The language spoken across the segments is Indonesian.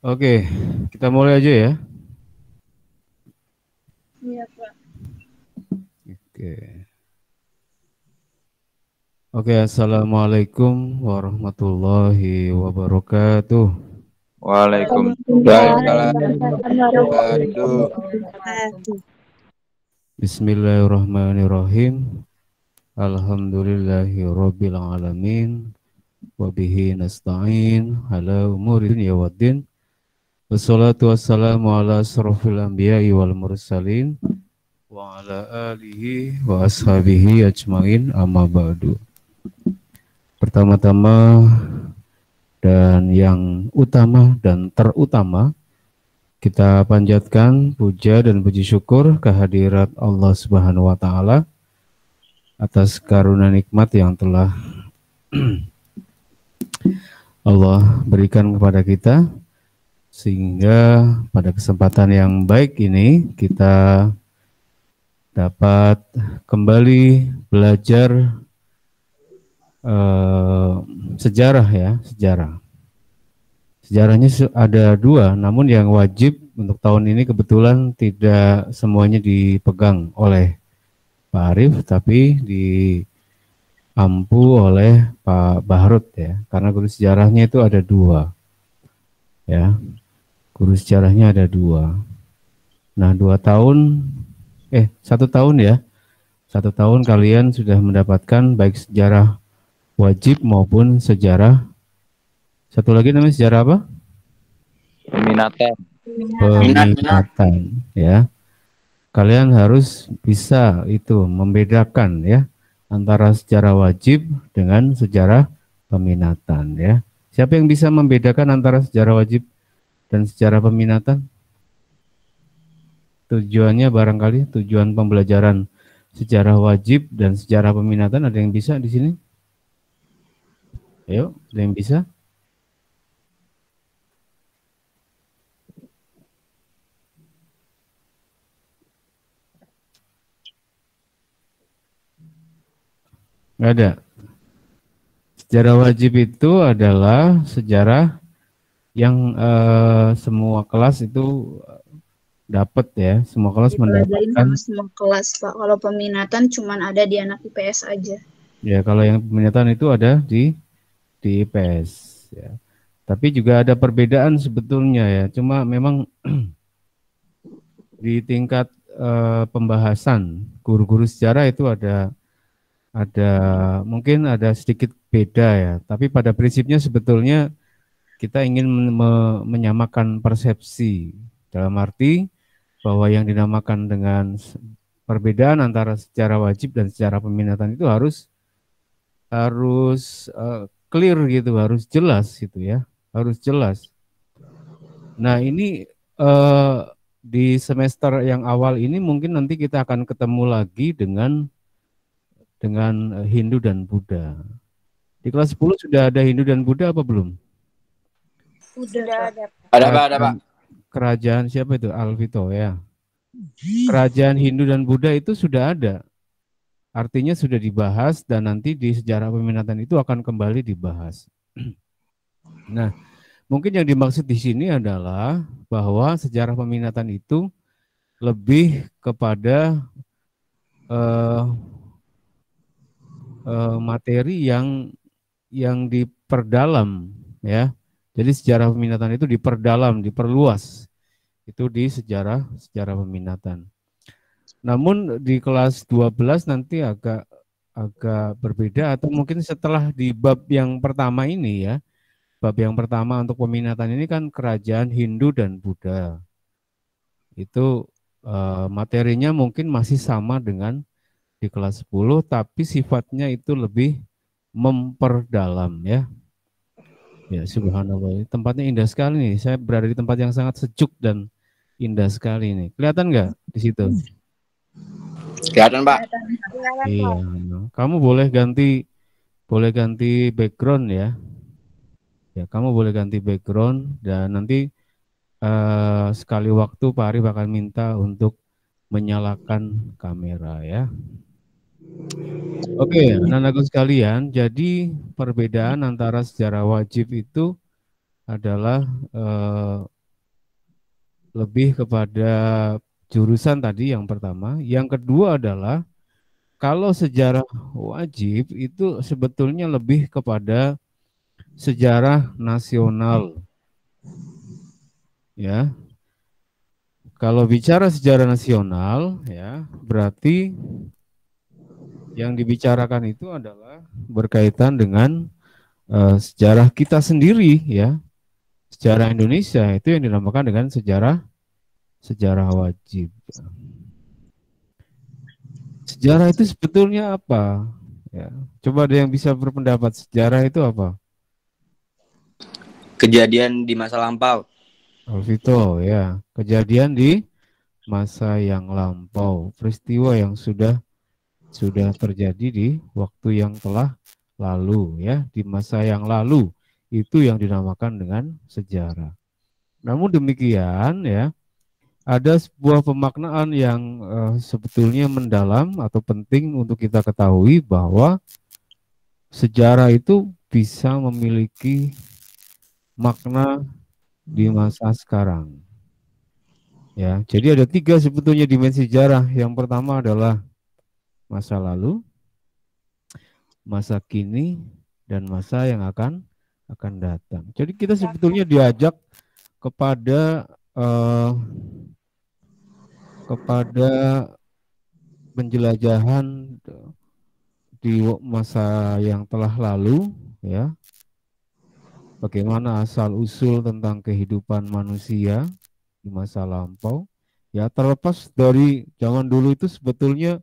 Oke, kita mulai aja ya. Iya, Pak. Oke. Oke, assalamualaikum warahmatullahi wabarakatuh. Waalaikumsalam warahmatullahi Wabarakatuh. Bismillahirrahmanirrahim. Alhamdulillahi rabbil alamin. Wabihi nasta'in ala umuri dunya waddin. Wassalatu wassalamu ala asrafil anbiya'i wal mursalin wa ala alihi wa ashabihi ajmain amma ba'du. Pertama-tama dan yang utama dan terutama, kita panjatkan puja dan puji syukur kehadirat Allah Subhanahu wa taala atas karunia nikmat yang telah Allah berikan kepada kita, sehingga pada kesempatan yang baik ini kita dapat kembali belajar sejarah ya, sejarah. Sejarahnya ada dua, namun yang wajib untuk tahun ini kebetulan tidak semuanya dipegang oleh Pak Arif, tapi diampu oleh Pak Bahrut ya, karena guru sejarahnya itu ada dua, ya, guru sejarahnya ada dua. Nah, 1 tahun ya, 1 tahun kalian sudah mendapatkan baik sejarah wajib maupun sejarah, satu lagi namanya sejarah apa? Peminatan ya. Kalian harus bisa itu membedakan ya antara sejarah wajib dengan sejarah peminatan ya. Siapa yang bisa membedakan antara sejarah wajib dan sejarah peminatan? Tujuannya barangkali tujuan pembelajaran sejarah wajib dan sejarah peminatan, ada yang bisa di sini? Ayo, ada yang bisa? Nggak ada. Sejarah wajib itu adalah sejarah yang semua kelas itu dapat ya, semua kelas mendapatkan. Semua kelas, Pak. Kalau peminatan cuma ada di anak IPS aja. Ya, kalau yang peminatan itu ada di IPS ya. Tapi juga ada perbedaan sebetulnya ya. Cuma memang di tingkat pembahasan guru-guru sejarah itu ada mungkin ada sedikit beda ya. Tapi pada prinsipnya sebetulnya kita ingin menyamakan persepsi, dalam arti bahwa yang dinamakan dengan perbedaan antara sejarah wajib dan sejarah peminatan itu harus clear gitu, harus jelas gitu ya, harus jelas. Nah, ini di semester yang awal ini mungkin nanti kita akan ketemu lagi dengan Hindu dan Buddha. Di kelas 10 sudah ada Hindu dan Buddha apa belum? Sudah ada. Ada, Pak. Kerajaan siapa itu? Alvito ya. Kerajaan Hindu dan Buddha itu sudah ada. Artinya sudah dibahas dan nanti di sejarah peminatan itu akan kembali dibahas. Nah, mungkin yang dimaksud di sini adalah bahwa sejarah peminatan itu lebih kepada materi yang diperdalam ya. Jadi sejarah peminatan itu diperdalam, diperluas. Itu di sejarah peminatan. Namun di kelas 12 nanti agak berbeda, atau mungkin setelah di bab yang pertama ini ya. Bab yang pertama untuk peminatan ini kan kerajaan Hindu dan Buddha. Itu materinya mungkin masih sama dengan di kelas 10, tapi sifatnya itu lebih memperdalam ya. Ya, subhanallah. Tempatnya indah sekali nih. Saya berada di tempat yang sangat sejuk dan indah sekali nih. Kelihatan nggak di situ? Kelihatan, Pak. Iya. Kamu boleh ganti background ya. Ya, kamu boleh ganti background dan nanti sekali waktu Pak Arif akan minta untuk menyalakan kamera ya. Oke, anak-anakku sekalian, jadi perbedaan antara sejarah wajib itu adalah lebih kepada jurusan tadi yang pertama. Yang kedua adalah kalau sejarah wajib itu sebetulnya lebih kepada sejarah nasional. Ya, kalau bicara sejarah nasional, ya berarti yang dibicarakan itu adalah berkaitan dengan sejarah kita sendiri, ya, sejarah Indonesia itu yang dinamakan dengan sejarah wajib. Sejarah itu sebetulnya apa? Ya, coba ada yang bisa berpendapat sejarah itu apa? Kejadian di masa lampau. Alvito, ya, kejadian di masa yang lampau, peristiwa yang sudah terjadi di waktu yang telah lalu, ya, di masa yang lalu itu yang dinamakan dengan sejarah. Namun demikian, ya, ada sebuah pemaknaan yang sebetulnya mendalam atau penting untuk kita ketahui bahwa sejarah itu bisa memiliki makna di masa sekarang. Ya, jadi ada 3 sebetulnya dimensi sejarah. Yang pertama adalah masa lalu, masa kini, dan masa yang akan datang. Jadi kita sebetulnya diajak kepada penjelajahan di masa yang telah lalu, ya. Bagaimana asal usul tentang kehidupan manusia di masa lampau. Ya, terlepas dari zaman dulu itu sebetulnya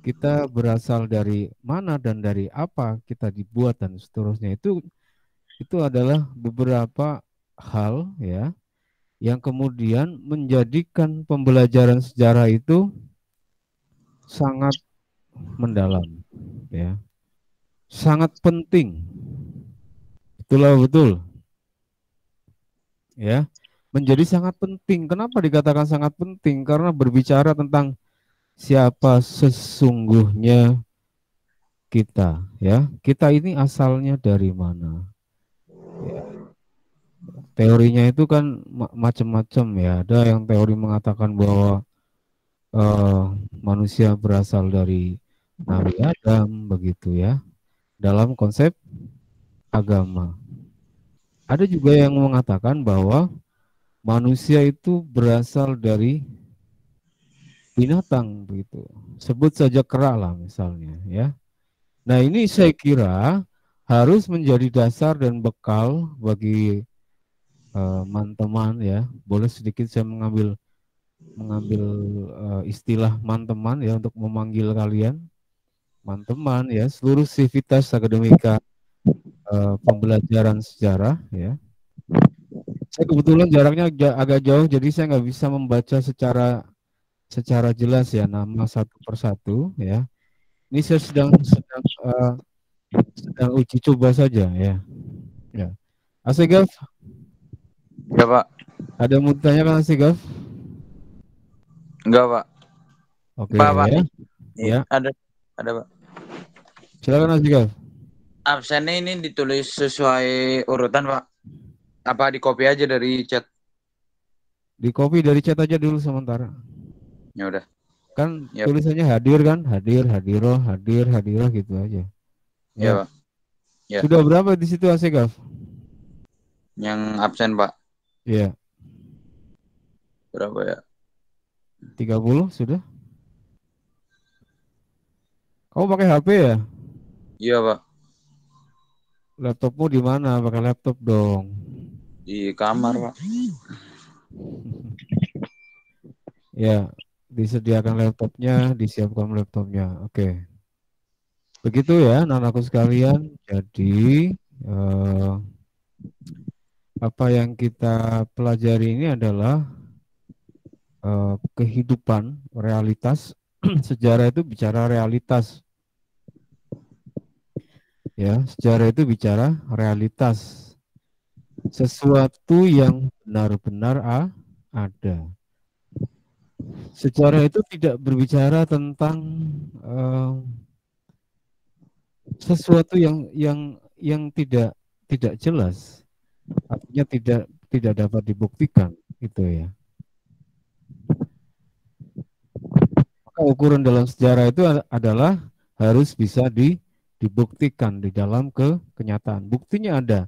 kita berasal dari mana dan dari apa kita dibuat dan seterusnya. Itu adalah beberapa hal, ya, yang kemudian menjadikan pembelajaran sejarah itu sangat mendalam, ya, sangat penting. Itulah betul, ya, menjadi sangat penting. Kenapa dikatakan sangat penting? Karena berbicara tentang siapa sesungguhnya kita, ya, kita ini asalnya dari mana, ya. Teorinya itu kan macam-macam, ya. Ada yang teori mengatakan bahwa manusia berasal dari Nabi Adam, begitu, ya, dalam konsep agama. Ada juga yang mengatakan bahwa manusia itu berasal dari binatang, begitu. Sebut saja kera lah misalnya, ya. Nah, ini saya kira harus menjadi dasar dan bekal bagi teman-teman, ya. Boleh sedikit saya mengambil istilah teman-teman, ya, untuk memanggil kalian teman-teman, ya, seluruh sivitas akademika pembelajaran sejarah, ya. Saya kebetulan jaraknya agak jauh, jadi saya nggak bisa membaca secara jelas, ya, nama satu persatu, ya. Ini saya sedang uji coba saja, ya. Ya. Asegaf, Ya, Pak. ada yang mau ditanyakan Asegaf? Enggak, Pak. Oke, Pak. ya. Ya. Ada, Pak. Silakan Asegaf. Absennya ini ditulis sesuai urutan, Pak. Apa di copy aja dari chat? Di copy dari chat aja dulu sementara. Ya udah. Kan Yep. tulisannya hadir kan? Hadir, hadiroh, hadir, hadiroh gitu aja. Ya, Pak. Ya. Sudah berapa di situ Asegaf? Yang absen, Pak. Iya. Berapa ya? 30 sudah? Kamu pakai HP ya? Iya, Pak. Laptopmu di mana? Pakai laptop dong. Di kamar, Pak. Ya, disediakan laptopnya, disiapkan laptopnya. Oke. Begitu ya, anak-anakku sekalian. Jadi apa yang kita pelajari ini adalah kehidupan, realitas. Sejarah itu bicara realitas. Ya, sejarah itu bicara realitas. Sesuatu yang benar-benar ada. Sejarah itu tidak berbicara tentang sesuatu yang tidak jelas. artinya tidak dapat dibuktikan itu ya. Maka ukuran dalam sejarah itu adalah harus bisa dibuktikan di dalam kenyataan. Buktinya ada,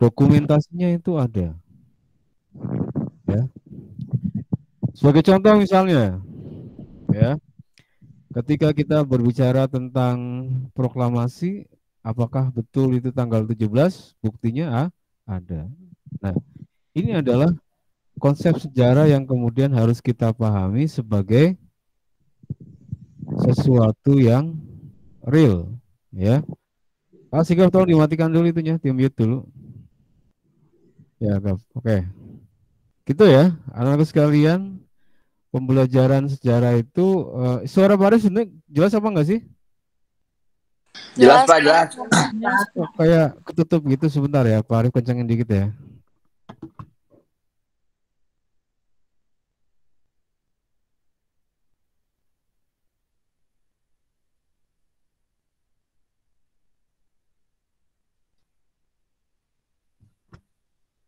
dokumentasinya itu ada. Ya. Sebagai contoh misalnya, ya, ketika kita berbicara tentang proklamasi, apakah betul itu tanggal 17? Buktinya ada. Nah, ini adalah konsep sejarah yang kemudian harus kita pahami sebagai sesuatu yang real, ya. Sigap tolong dimatikan dulu itunya, di mute dulu. Ya, Gap. Oke. Gitu ya, anak-anak sekalian, pembelajaran sejarah itu suara Pak Arif sebenarnya jelas apa enggak sih? Jelas Pak, jelas. Oh, kayak ketutup gitu sebentar ya, Pak Arif kencengin dikit ya.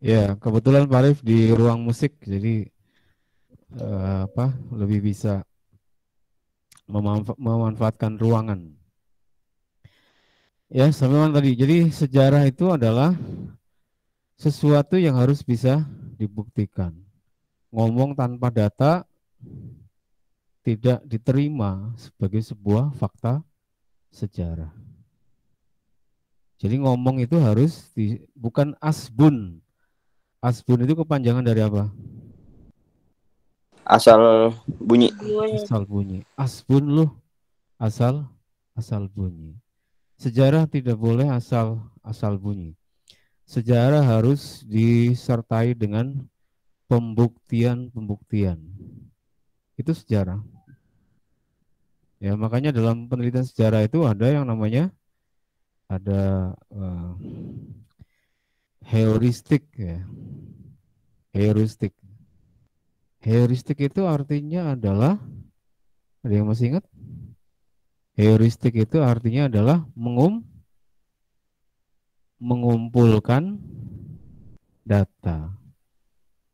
Ya, kebetulan Pak Arif di ruang musik, jadi lebih bisa memanfaatkan ruangan. Ya, sampai mana tadi? Jadi sejarah itu adalah sesuatu yang harus bisa dibuktikan. Ngomong tanpa data tidak diterima sebagai sebuah fakta sejarah. Jadi ngomong itu harus bukan asbun. Asbun itu kepanjangan dari apa? Asal bunyi. Asal bunyi. Asbun loh, asal bunyi. Sejarah tidak boleh asal bunyi. Sejarah harus disertai dengan pembuktian. Itu sejarah. Ya, makanya dalam penelitian sejarah itu ada yang namanya ada heuristik ya. Heuristik. Heuristik itu artinya adalah, ada yang masih ingat? Heuristik itu artinya adalah mengumpulkan data.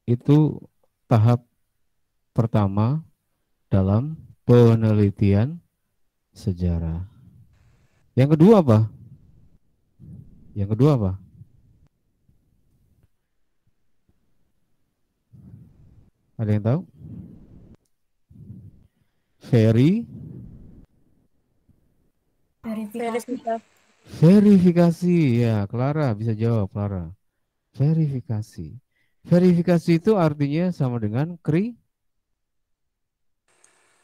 Itu tahap pertama dalam penelitian sejarah. Yang kedua apa? Yang kedua apa? Ada yang tahu? Verifikasi. Ya, Clara bisa jawab, Clara. Verifikasi. Verifikasi itu artinya sama dengan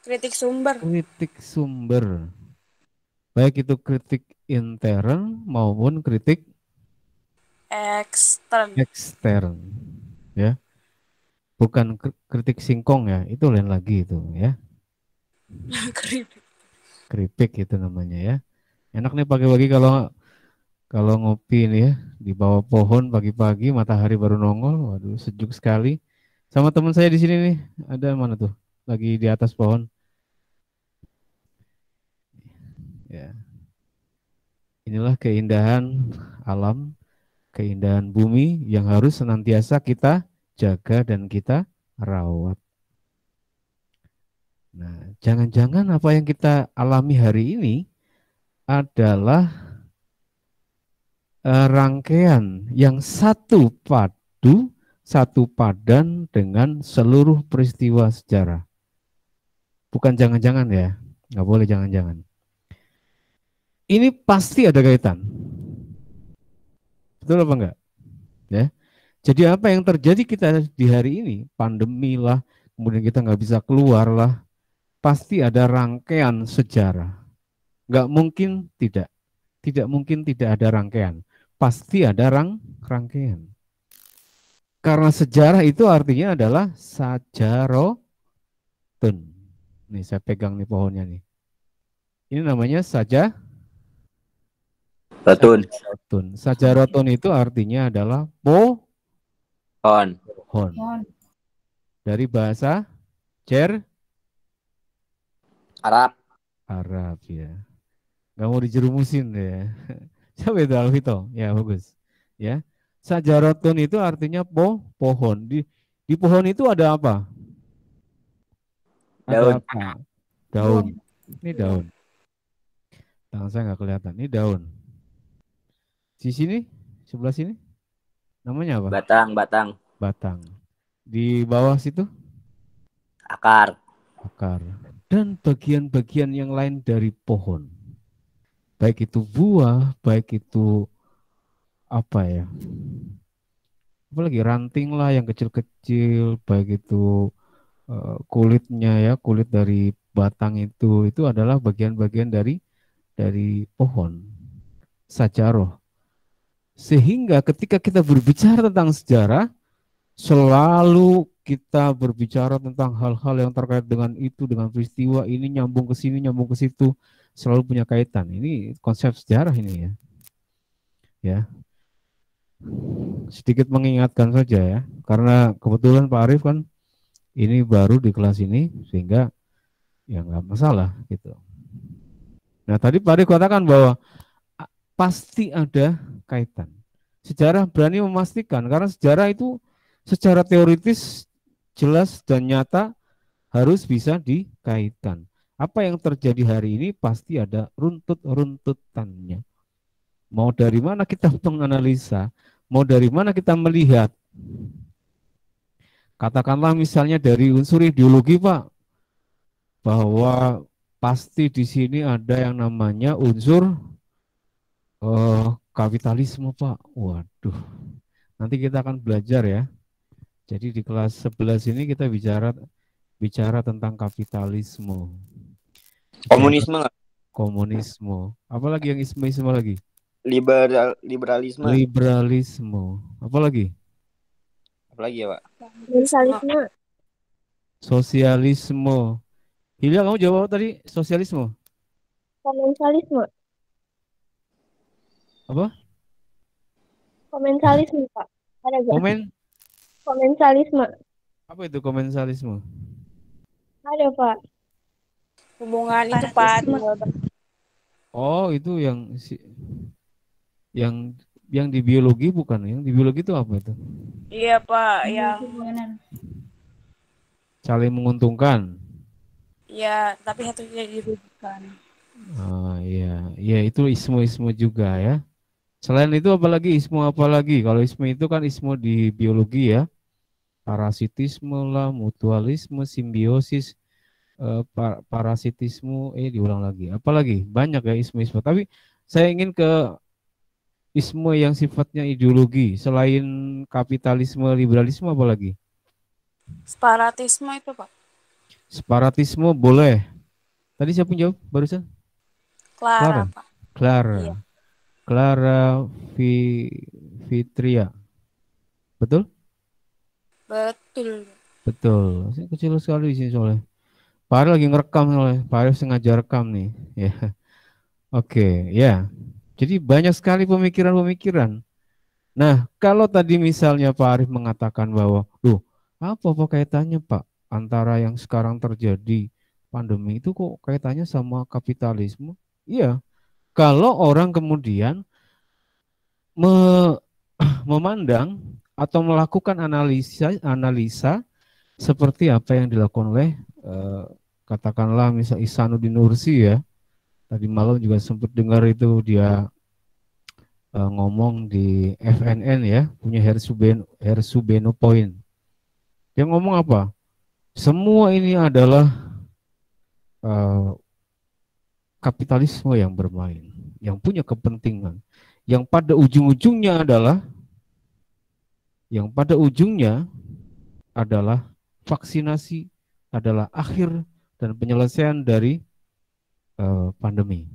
Kritik sumber. kritik sumber. Baik itu kritik intern maupun kritik ekstern. Ya. Bukan kritik singkong ya, itu lain lagi itu ya. Keripik itu namanya ya. Enak nih pagi-pagi kalau ngopi nih ya di bawah pohon pagi-pagi matahari baru nongol, waduh sejuk sekali. Sama teman saya di sini nih, ada mana tuh? Lagi di atas pohon. Ya. Inilah keindahan alam, keindahan bumi yang harus senantiasa kita jaga dan kita rawat. Nah, jangan-jangan apa yang kita alami hari ini adalah rangkaian yang satu satu padan dengan seluruh peristiwa sejarah. Bukan jangan-jangan ya, nggak boleh jangan-jangan. Ini pasti ada kaitan. Betul apa enggak? Ya. Jadi apa yang terjadi kita di hari ini, pandemi lah, kemudian kita nggak bisa keluar lah, pasti ada rangkaian sejarah. Nggak mungkin tidak mungkin tidak ada rangkaian. Pasti ada rangkaian. Karena sejarah itu artinya adalah sajarotun. Nih saya pegang nih pohonnya nih. Ini namanya Ratun. Sajarotun itu artinya adalah On. pohon. Dari bahasa Arab ya. Nggak mau dijerumusin deh. Siapa itu Alvito? Ya bagus. Ya. Sajarotun itu artinya pohon. Di pohon itu ada apa? Daun. Ada apa? Daun. Ini daun. Tangan saya nggak kelihatan. Ini daun. Di sini, sebelah sini, namanya apa? Batang. Batang. Di bawah situ? Akar. Dan bagian-bagian yang lain dari pohon. Baik itu buah, baik itu apa ya? Apalagi ranting lah yang kecil-kecil, baik itu kulitnya ya, kulit dari batang itu adalah bagian-bagian dari pohon. Sajaroh. Sehingga ketika kita berbicara tentang sejarah, selalu kita berbicara tentang hal-hal yang terkait dengan itu, dengan peristiwa ini, nyambung ke sini, nyambung ke situ, selalu punya kaitan. Ini konsep sejarah ini ya. Ya. Sedikit mengingatkan saja ya, karena kebetulan Pak Arief kan ini baru di kelas ini, sehingga ya nggak masalah gitu. Nah tadi Pak Arief katakan bahwa pasti ada kaitan. Sejarah berani memastikan, karena sejarah itu secara teoritis jelas dan nyata harus bisa dikaitkan. Apa yang terjadi hari ini pasti ada runtut-runtutannya. Mau dari mana kita menganalisa, mau dari mana kita melihat. Katakanlah misalnya dari unsur ideologi, Pak, bahwa pasti di sini ada yang namanya unsur kapitalisme, Pak. Waduh, nanti kita akan belajar ya. Jadi di kelas 11 ini kita bicara tentang kapitalisme. Komunisme. Komunisme. Apalagi yang isme-isme lagi? Liberalisme. Apalagi? Apalagi ya, Pak? Sosialisme. Sosialisme. Hilya, kamu jawab tadi sosialisme? Komensalisme. Apa? Komensalisme, Pak. Ada gak? Komensalisme. Apa itu komensalisme? Ada, Pak. Hubungan itu, Pak. Oh, itu yang di biologi bukan? Yang di biologi itu apa itu? Iya, Pak. Yang saling menguntungkan. ya, tapi satunya dirugikan. Ah, iya, iya itu ismu-ismu juga ya. Selain itu apalagi ismu apalagi? Kalau ismu itu kan ismu di biologi ya. Parasitisme lah, mutualisme, simbiosis, parasitisme, diulang lagi. Apalagi banyak ya ismu-ismu. Tapi saya ingin ke ismu yang sifatnya ideologi. Selain kapitalisme, liberalisme apalagi? Separatisme itu, Pak. Separatisme boleh. Tadi siapa yang jawab barusan? Clara, Pak. Clara. Iya. Clara Fitria. Betul? Betul. Betul. Saya kecil sekali di sini soalnya. Pak Arief lagi ngerekam soalnya. Pak Arief sengaja rekam nih. Ya. Oke, ya. Jadi banyak sekali pemikiran-pemikiran. Nah, kalau tadi misalnya Pak Arief mengatakan bahwa, loh, apa kaitannya Pak antara yang sekarang terjadi pandemi itu kok kaitannya sama kapitalisme? Iya. Kalau orang kemudian memandang atau melakukan analisa seperti apa yang dilakukan oleh katakanlah misal Ihsanuddin Nursi ya, tadi malam juga sempat dengar itu dia ngomong di FNN ya, punya Hersubeno Point. Dia ngomong apa? Semua ini adalah kapitalisme yang bermain, yang punya kepentingan, yang pada ujung-ujungnya adalah vaksinasi, adalah akhir dan penyelesaian dari pandemi.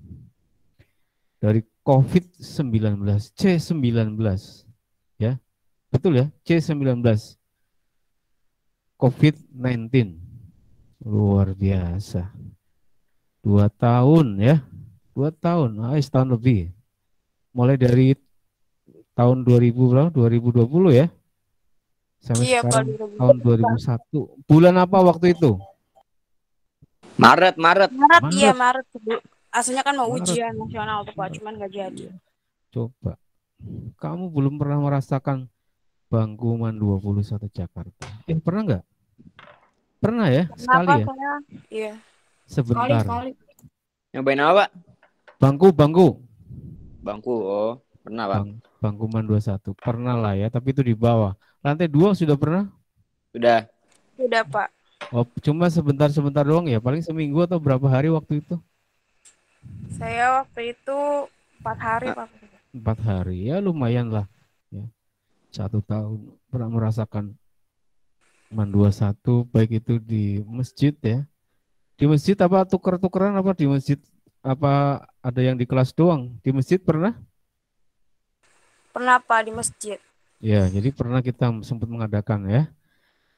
Dari COVID-19, C19, ya, betul ya, C19, COVID-19, luar biasa. 2 tahun ya, 2 tahun, setahun lebih. Mulai dari tahun 2020 ya, sampai Iya, sekarang Pak. tahun 2001. Bulan apa waktu itu? Maret. Iya, Maret. Aslinya kan mau Maret. ujian nasional tuh, Pak, cuman nggak jadi. Coba. kamu belum pernah merasakan bangku MAN 21 Jakarta. Pernah nggak? Pernah ya? Sekali Kenapa ya? saya? Iya. Sebentar. Nyobain apa, Pak? Bangku. Bangku. Oh, pernah, Pak. Bangku MAN 21. Pernah lah ya, tapi itu di bawah. Lantai 2 sudah pernah? Udah. Udah, Pak. Oh, cuma sebentar doang ya? Paling seminggu atau berapa hari waktu itu? Saya waktu itu 4 hari, Pak. 4 hari. Ya lumayan lah. Ya. 1 tahun pernah merasakan MAN 21, baik itu di masjid ya. Di masjid apa tuker-tukeran apa di masjid? Apa ada yang di kelas doang? Di masjid pernah? Pernah, Pak, di masjid. Ya, jadi pernah kita sempat mengadakan ya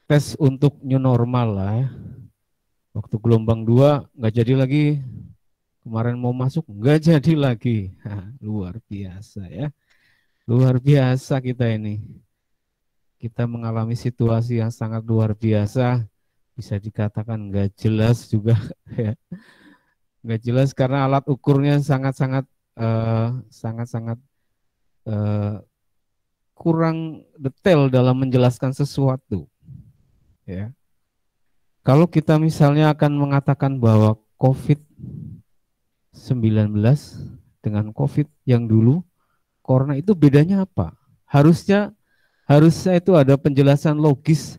tes untuk new normal lah ya. Waktu gelombang 2 nggak jadi lagi. Kemarin mau masuk nggak jadi lagi. Luar biasa ya. Luar biasa kita ini. Kita mengalami situasi yang sangat luar biasa. Bisa dikatakan nggak jelas juga ya. Nggak jelas karena alat ukurnya sangat-sangat kurang detail dalam menjelaskan sesuatu. Ya. Kalau kita misalnya akan mengatakan bahwa COVID-19 dengan COVID yang dulu, corona itu bedanya apa? Harusnya itu ada penjelasan logis,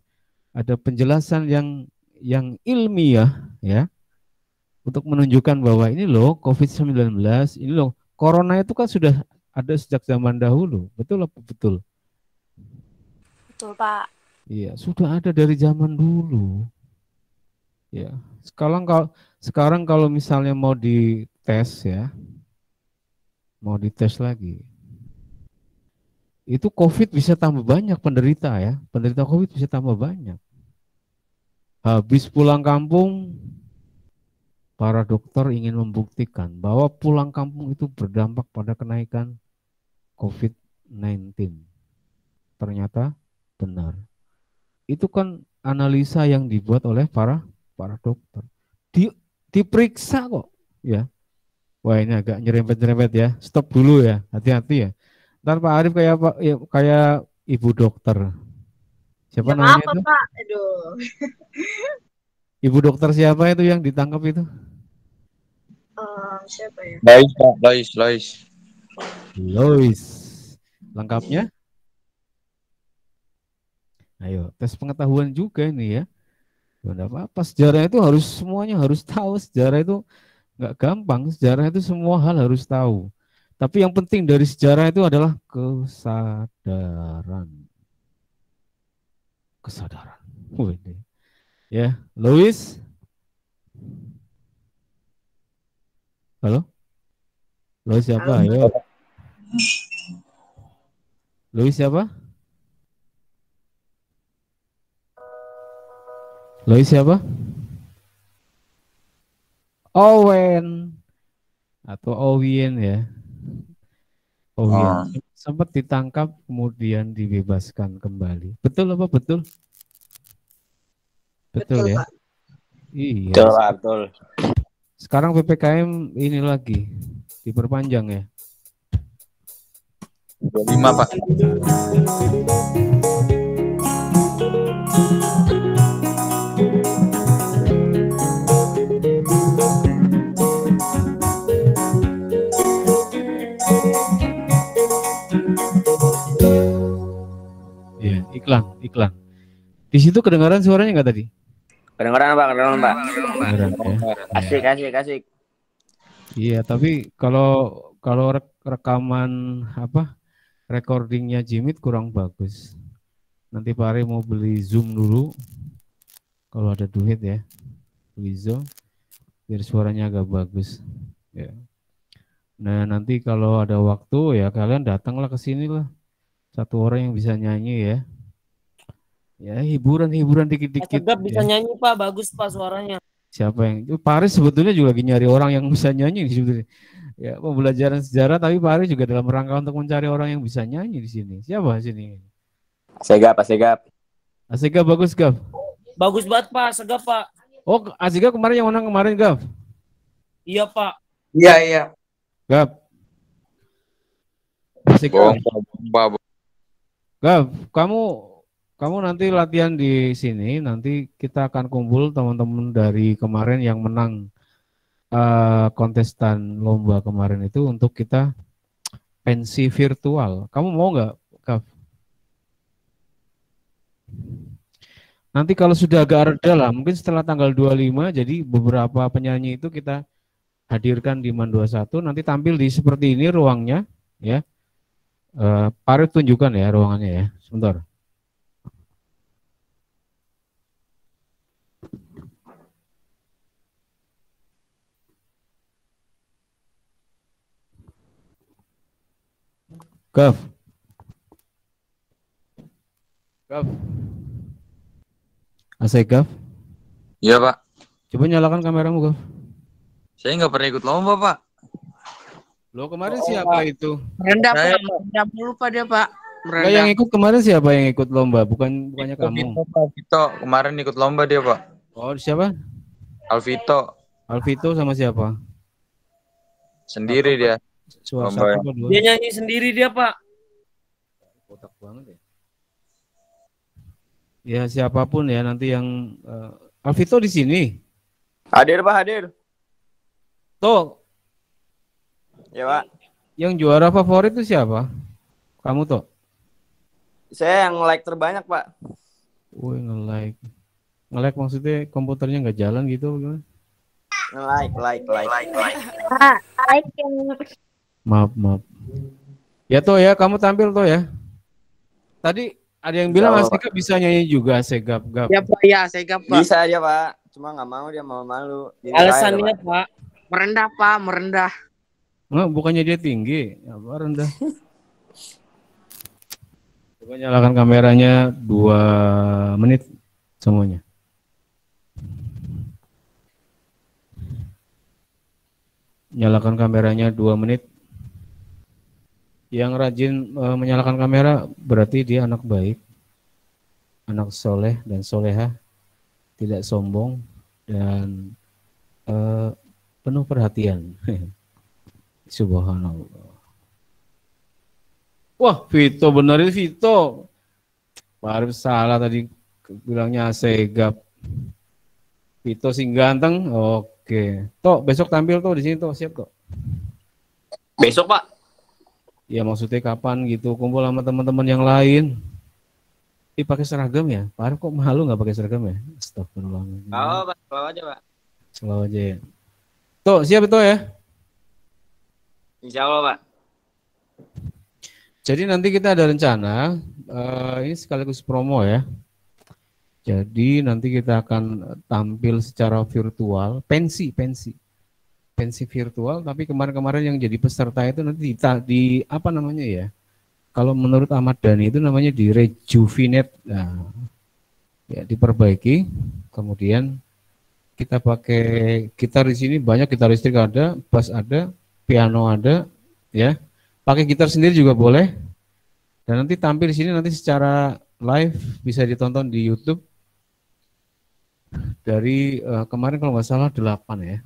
ada penjelasan yang ilmiah ya, untuk menunjukkan bahwa ini loh COVID-19, ini loh corona itu kan sudah ada sejak zaman dahulu, betul apa betul? Betul, Pak. Iya, sudah ada dari zaman dulu. Ya, sekarang kalau misalnya mau dites ya, mau dites lagi, itu COVID bisa tambah banyak penderita ya, penderita COVID bisa tambah banyak. Habis pulang kampung, para dokter ingin membuktikan bahwa pulang kampung itu berdampak pada kenaikan COVID-19. Ternyata benar. Itu kan analisa yang dibuat oleh para dokter. Diperiksa kok ya. Wah, ini agak nyerempet-nyerempet ya. Stop dulu ya, hati-hati ya. Ntar Pak Arif kayak ibu dokter. Siapa Gak namanya apa-apa, itu? Pak. Aduh. Ibu dokter siapa itu yang ditangkap itu? Siapa ya? Lois. Lois. Lengkapnya? Ayo, tes pengetahuan juga ini ya. Tidak apa-apa, sejarah itu semuanya harus tahu. Sejarah itu nggak gampang, sejarah itu semua hal harus tahu. Tapi yang penting dari sejarah itu adalah kesadaran. Kesadaran. Ya, Louis. Halo? Louis siapa? Ayo. Louis siapa? Louis siapa? Owen atau Owen ya. Owen sempat ditangkap kemudian dibebaskan kembali. Betul apa betul? Betul ya. Pak. Iya. Betul, Pak, betul. Sekarang PPKM ini lagi diperpanjang ya. 25, Pak. Iya, iklan. Di situ kedengaran suaranya nggak tadi? Kedengeran, Pak. Kedengaran ya. Asik. Iya, tapi kalau rekaman recordingnya Jimit kurang bagus. Nanti Pak Ari mau beli Zoom dulu. Kalau ada duit ya, beli Zoom biar suaranya agak bagus. Ya. Nah, nanti kalau ada waktu ya kalian datanglah ke sini lah. Satu orang yang bisa nyanyi ya. Ya, hiburan dikit-dikit. Segap bisa ya. nyanyi, Pak. Bagus, Pak, suaranya. Siapa yang itu? Pak Aris sebetulnya juga lagi nyari orang yang bisa nyanyi di sini. Ya, pembelajaran sejarah, tapi Pak Aris juga dalam rangka untuk mencari orang yang bisa nyanyi di sini. Siapa sini? Asegap. Asega bagus, Gaf. Bagus banget, Pak. Segap, Pak. Oh, Asega kemarin yang menang kemarin, Gaf. Iya, Pak. Iya. Gaf. Asik, Gav. Bomba. Gav, kamu nanti latihan di sini, nanti kita akan kumpul teman-teman dari kemarin yang menang kontestan lomba kemarin itu untuk kita pensi virtual. Kamu mau nggak, Gav? Nanti kalau sudah agak reda lah, mungkin setelah tanggal 25, jadi beberapa penyanyi itu kita hadirkan di MAN 21, nanti tampil di seperti ini ruangnya, ya. Parit tunjukkan ya ruangannya ya, sebentar. Gav. Gav. Asik, Gav. Iya, Pak. Coba nyalakan kameramu, Gav. Saya nggak pernah ikut lomba, Pak. Lo kemarin siapa itu? Merendah Saya- Pak, merendah mulu Pak dia Pak. Enggak, yang ikut kemarin siapa yang ikut lomba? Bukannya kamu. Alvito kemarin ikut lomba dia, Pak. Oh, siapa? Alvito Alvito sama siapa? sendiri dia. Suara Lomba satu ya. apa dua? Dia nyanyi sendiri dia, Pak. Kotak banget ya. Ya siapapun ya nanti yang Alvito di sini. Hadir Pak, hadir. Tuh, Ya Pak. yang juara favorit itu siapa? Kamu tuh. Saya yang like terbanyak Pak. Woi, nge-like. Nge-like maksudnya komputernya nggak jalan gitu gimana? Like. Like yang Maaf. Ya tuh ya, kamu tampil tuh ya. Tadi ada yang bilang Insya Allah, Asika bisa nyanyi juga, Segap. Ya Pak, ya saya Pak. Bisa dia Pak. Cuma nggak mau, dia malu. Jadi Alasannya, saya, Pak. Merendah Pak, merendah. Nggak, bukannya dia tinggi, apa rendah. Coba nyalakan kameranya 2 menit semuanya. Nyalakan kameranya 2 menit. Yang rajin menyalakan kamera berarti dia anak baik, anak soleh dan soleha, tidak sombong dan penuh perhatian. Subhanallah. Wah, Vito benerin Vito. Baru salah tadi bilangnya Segap. Vito sing ganteng. Oke. Tok, besok tampil tuh di sini tuh, siap tuh. besok Pak. Ya maksudnya kapan gitu kumpul sama teman-teman yang lain. Ih, pakai seragam ya? Pak Arif kok malu nggak pakai seragam ya? Astagfirullahaladzim. Oh Pak, selalu aja Pak. Selalu aja ya. Tuh, siap itu ya. Insya Allah Pak. Jadi nanti kita ada rencana, ini sekaligus promo ya. Jadi nanti kita akan tampil secara virtual, pensi virtual, tapi kemarin-kemarin yang jadi peserta itu nanti di apa namanya ya? Kalau menurut Ahmad Dhani itu namanya di rejuvenate, nah, ya diperbaiki. Kemudian kita pakai gitar di sini banyak, gitar listrik ada, bass ada, piano ada, ya. Pakai gitar sendiri juga boleh. Dan nanti tampil di sini nanti secara live bisa ditonton di YouTube. Dari kemarin kalau nggak salah 8 ya.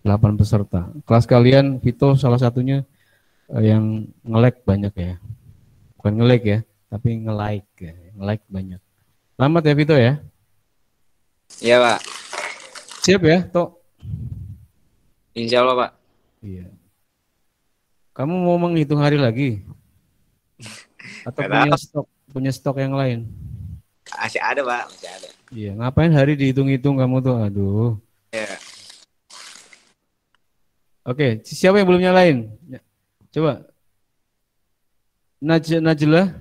8 peserta. Kelas kalian Vito salah satunya yang nge-like banyak ya. Bukan nge-like ya, tapi nge-like ya. Nge-like banyak. Selamat ya Vito ya. Iya Pak. Siap ya, Tok? Insya Allah Pak. Iya. Kamu mau menghitung hari lagi? Atau punya stok yang lain? Masih ada Pak, masih ada. Iya, ngapain hari dihitung-hitung kamu tuh? Aduh. Iya. Oke, siapa yang belum nyalain? Coba. Najla.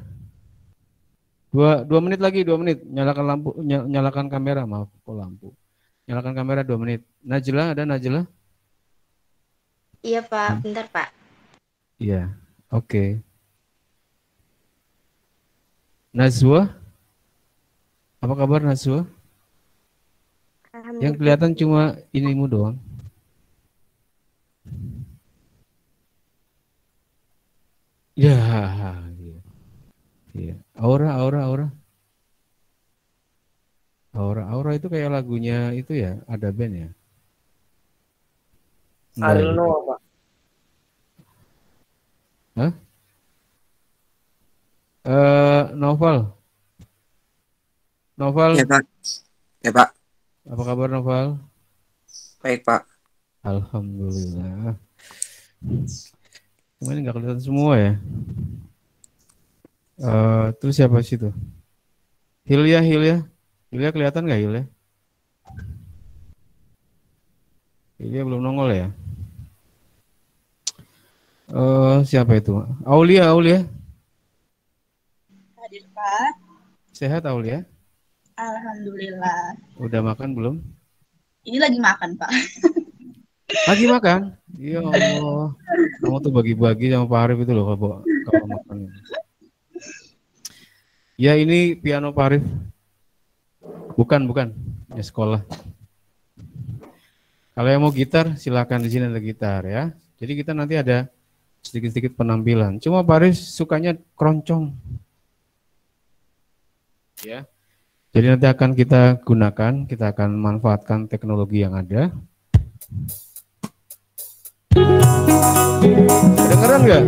2 menit lagi, 2 menit. Nyalakan lampu, nyalakan kamera, maaf, kok lampu. Nyalakan kamera 2 menit. Najla, ada Najla? Iya Pak, bentar Pak. Iya, oke. Nazwa? Apa kabar Nazwa? Yang kelihatan cuma inimu doang. Ya, iya. Aura. Aura itu kayak lagunya itu ya, ada band ya. Enggak, Ariel ya? Noah, Pak. Hah? Novel. Novel, Ya Pak. Ya Pak. apa kabar Novel? Baik Pak. Alhamdulillah. Kemarin nggak kelihatan semua ya. Terus siapa sih itu? Hilya kelihatan nggak Hilya? Hilya belum nongol ya. Siapa itu? Aulia. Hadir Pak. Sehat Aulia? Alhamdulillah. Udah makan belum? Ini lagi makan Pak. Lagi makan? Ya Allah. Kamu tuh bagi-bagi sama Pak Arif itu loh kalau makan. Ya ini piano Pak Arif. Bukan. Ya sekolah. Kalau yang mau gitar silakan, di sini ada gitar ya. Jadi kita nanti ada sedikit-sedikit penampilan. Cuma Pak Arif sukanya keroncong. Ya. Jadi nanti akan kita gunakan, kita akan manfaatkan teknologi yang ada. Kedengeran nggak?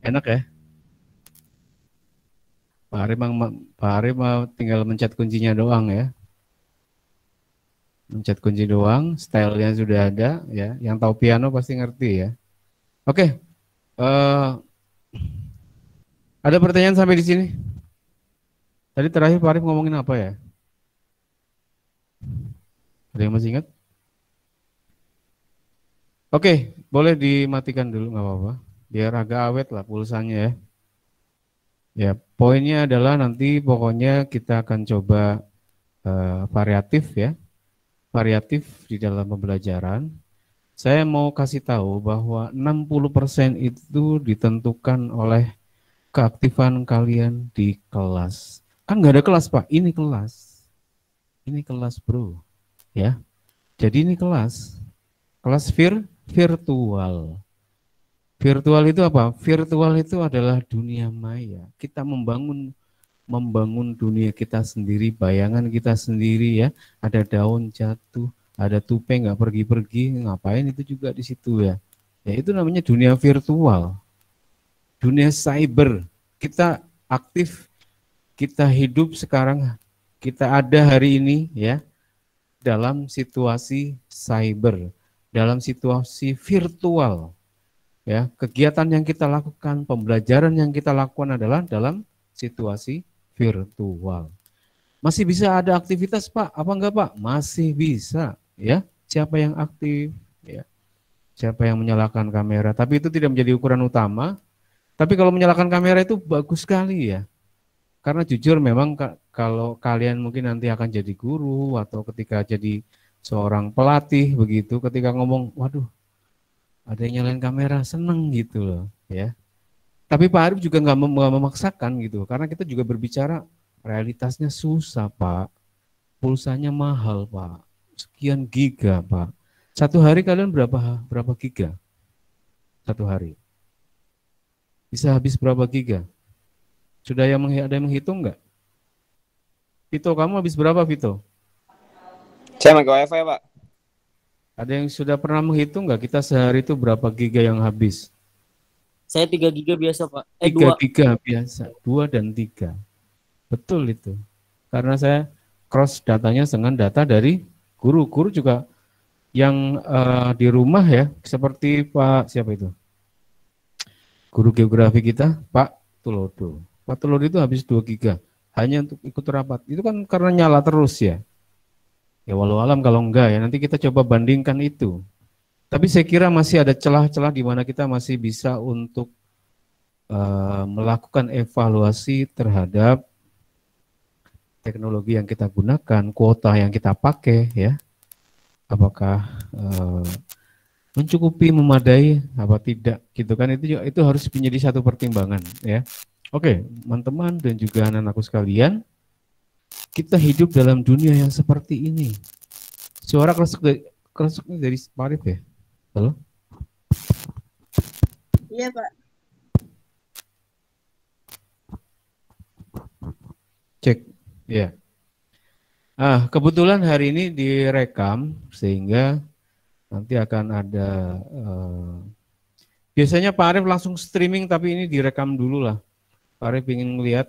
Enak ya? Pak Arif mau tinggal mencet kuncinya doang ya. Mencet kunci doang, stylenya sudah ada ya. Yang tahu piano pasti ngerti ya. Oke. Ada pertanyaan sampai di sini? Tadi terakhir Pak Arif ngomongin apa ya? Ada yang masih ingat? Oke, boleh dimatikan dulu nggak apa-apa. Biar agak awet lah pulsanya ya. Ya, poinnya adalah nanti pokoknya kita akan coba variatif ya. Variatif di dalam pembelajaran. Saya mau kasih tahu bahwa 60% itu ditentukan oleh keaktifan kalian di kelas. Kan nggak ada kelas Pak, ini kelas. Ini kelas bro. Ya, jadi ini kelas. Kelas virtual. Virtual itu apa? Virtual itu adalah dunia maya. Kita membangun dunia kita sendiri, bayangan kita sendiri ya. Ada daun jatuh, ada tupai nggak pergi-pergi, ngapain itu juga di situ ya. Ya itu namanya dunia virtual. Dunia cyber. Kita aktif, kita hidup sekarang, kita ada hari ini ya dalam situasi cyber, dalam situasi virtual. Ya, kegiatan yang kita lakukan, pembelajaran yang kita lakukan adalah dalam situasi virtual. Masih bisa ada aktivitas Pak? Apa enggak Pak? Masih bisa ya. Siapa yang aktif ya. Siapa yang menyalakan kamera, tapi itu tidak menjadi ukuran utama. Tapi kalau menyalakan kamera itu bagus sekali ya. Karena jujur memang kalau kalian mungkin nanti akan jadi guru atau ketika jadi seorang pelatih begitu, ketika ngomong, waduh, ada yang nyalain kamera, seneng gitu loh, ya. Tapi Pak Arif juga nggak memaksakan gitu, karena kita juga berbicara realitasnya susah Pak, pulsanya mahal Pak, sekian giga Pak. Satu hari kalian berapa giga? Satu hari bisa habis berapa giga? Sudah ada yang menghitung nggak? Vito, kamu habis berapa Vito? Saya pakai wifi Pak. Ada yang sudah pernah menghitung nggak kita sehari itu berapa giga yang habis? Saya 3 giga biasa Pak. 3 2. giga biasa, 2 dan 3. Betul itu. Karena saya cross datanya dengan data dari guru. Guru juga yang di rumah ya, seperti Pak siapa itu? Guru geografi kita, Pak Tulodo. Pak Tulodo itu habis 2 giga hanya untuk ikut rapat. Itu kan karena nyala terus ya. Ya walau alam kalau enggak ya, nanti kita coba bandingkan itu. Tapi saya kira masih ada celah-celah di mana kita masih bisa untuk melakukan evaluasi terhadap teknologi yang kita gunakan, kuota yang kita pakai ya. Apakah mencukupi, memadai apa tidak gitu kan, itu harus menjadi satu pertimbangan ya. Oke, teman-teman dan juga anak-anakku sekalian, kita hidup dalam dunia yang seperti ini. Suara keresuknya dari Pak Arif ya? Halo? Iya, Pak. Cek, ya. Kebetulan hari ini direkam sehingga nanti akan ada. Biasanya Pak Arif langsung streaming, tapi ini direkam dulu lah. Pak Arif ingin melihat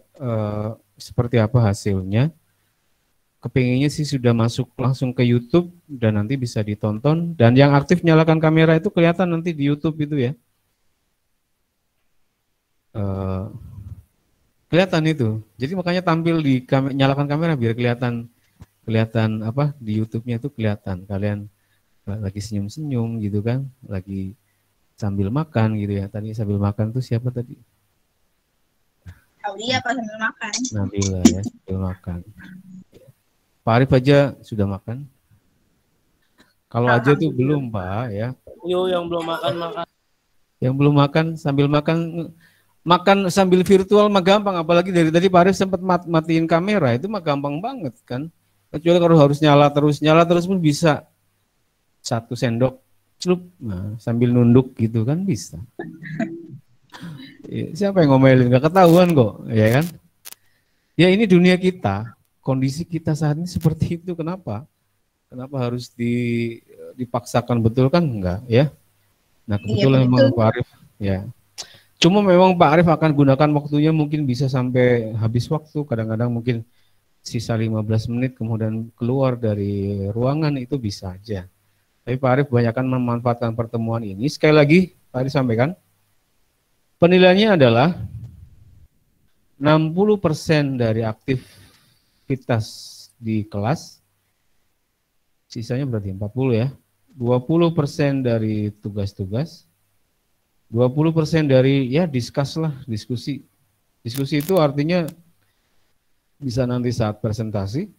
seperti apa hasilnya. Kepinginnya sih sudah masuk langsung ke YouTube dan nanti bisa ditonton. Dan yang aktif nyalakan kamera itu kelihatan nanti di YouTube itu ya. Kelihatan itu. Jadi makanya tampil di nyalakan kamera biar kelihatan apa di YouTube-nya itu kelihatan. Kalian lagi senyum-senyum gitu kan, lagi sambil makan gitu ya. Tadi sambil makan tuh siapa tadi? Aulia apa sambil makan? Nabila ya, sambil makan. Pak Arif aja sudah makan. Kalau aja tuh belum Pak ya. Yo, yang belum makan. Yang belum makan sambil makan sambil virtual mah gampang. Apalagi dari tadi Pak Arif sempat matiin kamera itu mah gampang banget kan. Kecuali kalau harus nyala terus pun bisa. 1 sendok celup, nah, sambil nunduk gitu kan bisa. Siapa yang ngomelin? Gak ketahuan kok, ya kan? Ya ini dunia kita. Kondisi kita saat ini seperti itu. Kenapa? Kenapa harus dipaksakan betul kan? Enggak ya. Nah kebetulan memang Pak Arif ya. Cuma memang Pak Arif akan gunakan waktunya mungkin bisa sampai habis waktu. Kadang-kadang mungkin sisa 15 menit kemudian keluar dari ruangan itu bisa aja. Tapi Pak Arif banyakkan memanfaatkan pertemuan ini. Sekali lagi Pak Arif sampaikan. Penilaiannya adalah 60% dari aktivitas di kelas, sisanya berarti 40 ya, 20% dari tugas-tugas, 20% dari ya diskusi. Diskusi itu artinya bisa nanti saat presentasi,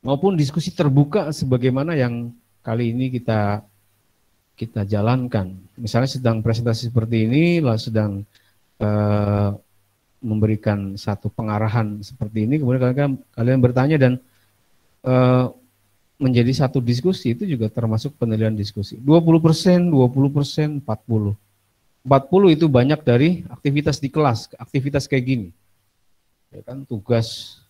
maupun diskusi terbuka sebagaimana yang kali ini kita jalankan. Misalnya sedang presentasi seperti ini, lalu sedang memberikan satu pengarahan seperti ini, kemudian kalian bertanya dan menjadi satu diskusi, itu juga termasuk penilaian diskusi. 20%, 20%, 40. 40 itu banyak dari aktivitas di kelas, aktivitas kayak gini. Ya kan, tugas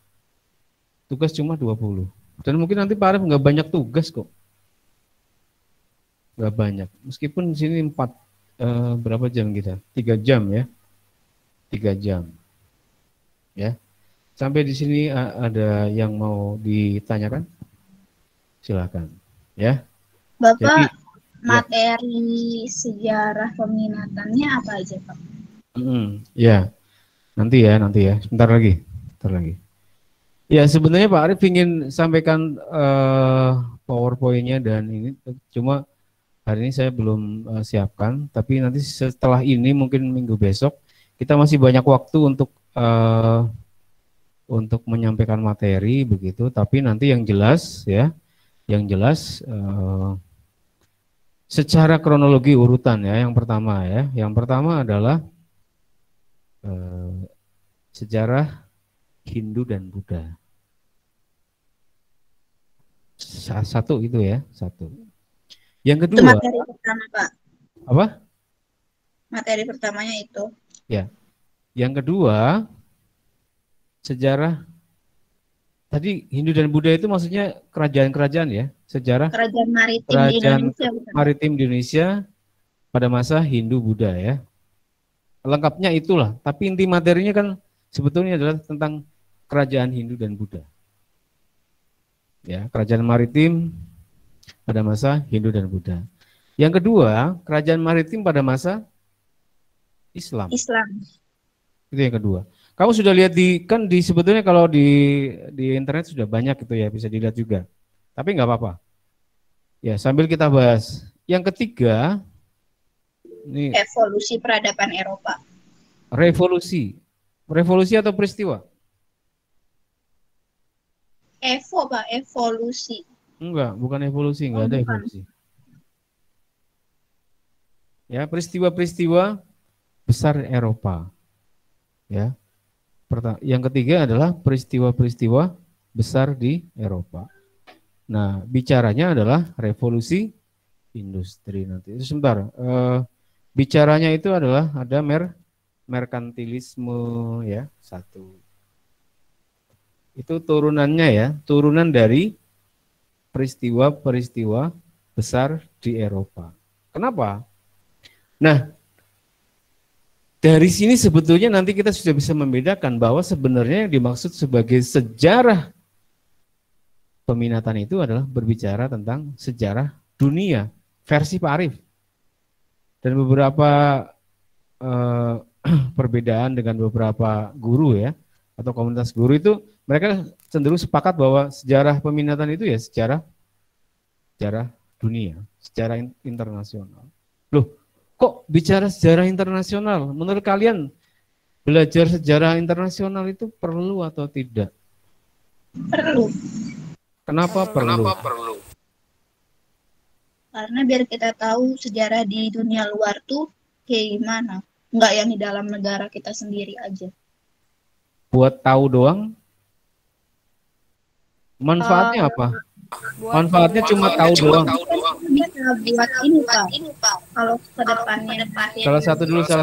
cuma 20. Dan mungkin nanti Pak Arif nggak banyak tugas kok. Nggak banyak. Meskipun di sini berapa jam kita? 3 jam ya. 3 jam. Ya. Sampai di sini ada yang mau ditanyakan? Silakan. Ya. Bapak, jadi, materi sejarah peminatannya apa aja, Pak? Ya. Nanti ya. Sebentar lagi. Ya, sebenarnya Pak Arif ingin sampaikan PowerPoint-nya dan ini cuma hari ini saya belum siapkan, tapi nanti setelah ini mungkin minggu besok kita masih banyak waktu untuk menyampaikan materi begitu, tapi nanti yang jelas secara kronologi urutan ya. Yang pertama adalah sejarah Hindu dan Buddha. Satu itu ya, satu. Yang kedua. Itu materi pertama, Pak. Apa? Materi pertamanya itu. Ya. Yang kedua, sejarah. Tadi Hindu dan Buddha itu maksudnya kerajaan-kerajaan ya, sejarah. Kerajaan maritim di Indonesia. Maritim di Indonesia pada masa Hindu Buddha ya. Lengkapnya itulah. Tapi inti materinya kan sebetulnya adalah tentang kerajaan Hindu dan Buddha. Ya, kerajaan maritim pada masa Hindu dan Buddha. Yang kedua, kerajaan maritim pada masa Islam. Itu yang kedua. Kamu sudah lihat sebetulnya kalau di internet sudah banyak itu ya, bisa dilihat juga. Tapi nggak apa-apa. Ya, sambil kita bahas. Yang ketiga, ini evolusi peradaban Eropa. Revolusi atau peristiwa? Pak, evolusi. Enggak, bukan evolusi, enggak ada evolusi. Ya, peristiwa-peristiwa besar Eropa. Ya. Yang ketiga adalah peristiwa-peristiwa besar di Eropa. Nah, bicaranya adalah revolusi industri nanti. Itu sebentar. Bicaranya itu adalah ada merkantilisme ya, satu. Itu turunannya ya, turunan dari peristiwa-peristiwa besar di Eropa. Kenapa? Nah, dari sini sebetulnya nanti kita sudah bisa membedakan bahwa sebenarnya yang dimaksud sebagai sejarah peminatan itu adalah berbicara tentang sejarah dunia versi Pak Arief. Dan beberapa perbedaan dengan beberapa guru ya, atau komunitas guru itu mereka cenderung sepakat bahwa sejarah peminatan itu ya sejarah dunia, sejarah internasional. Loh, kok bicara sejarah internasional? Menurut kalian belajar sejarah internasional itu perlu atau tidak? Perlu. Kenapa perlu? Karena biar kita tahu sejarah di dunia luar tuh kayak gimana. Enggak yang di dalam negara kita sendiri aja. Buat tahu doang? Manfaatnya apa? Manfaatnya cuma tahu doang. Bisa buat ini Pak. Kalau ke depannya. Salah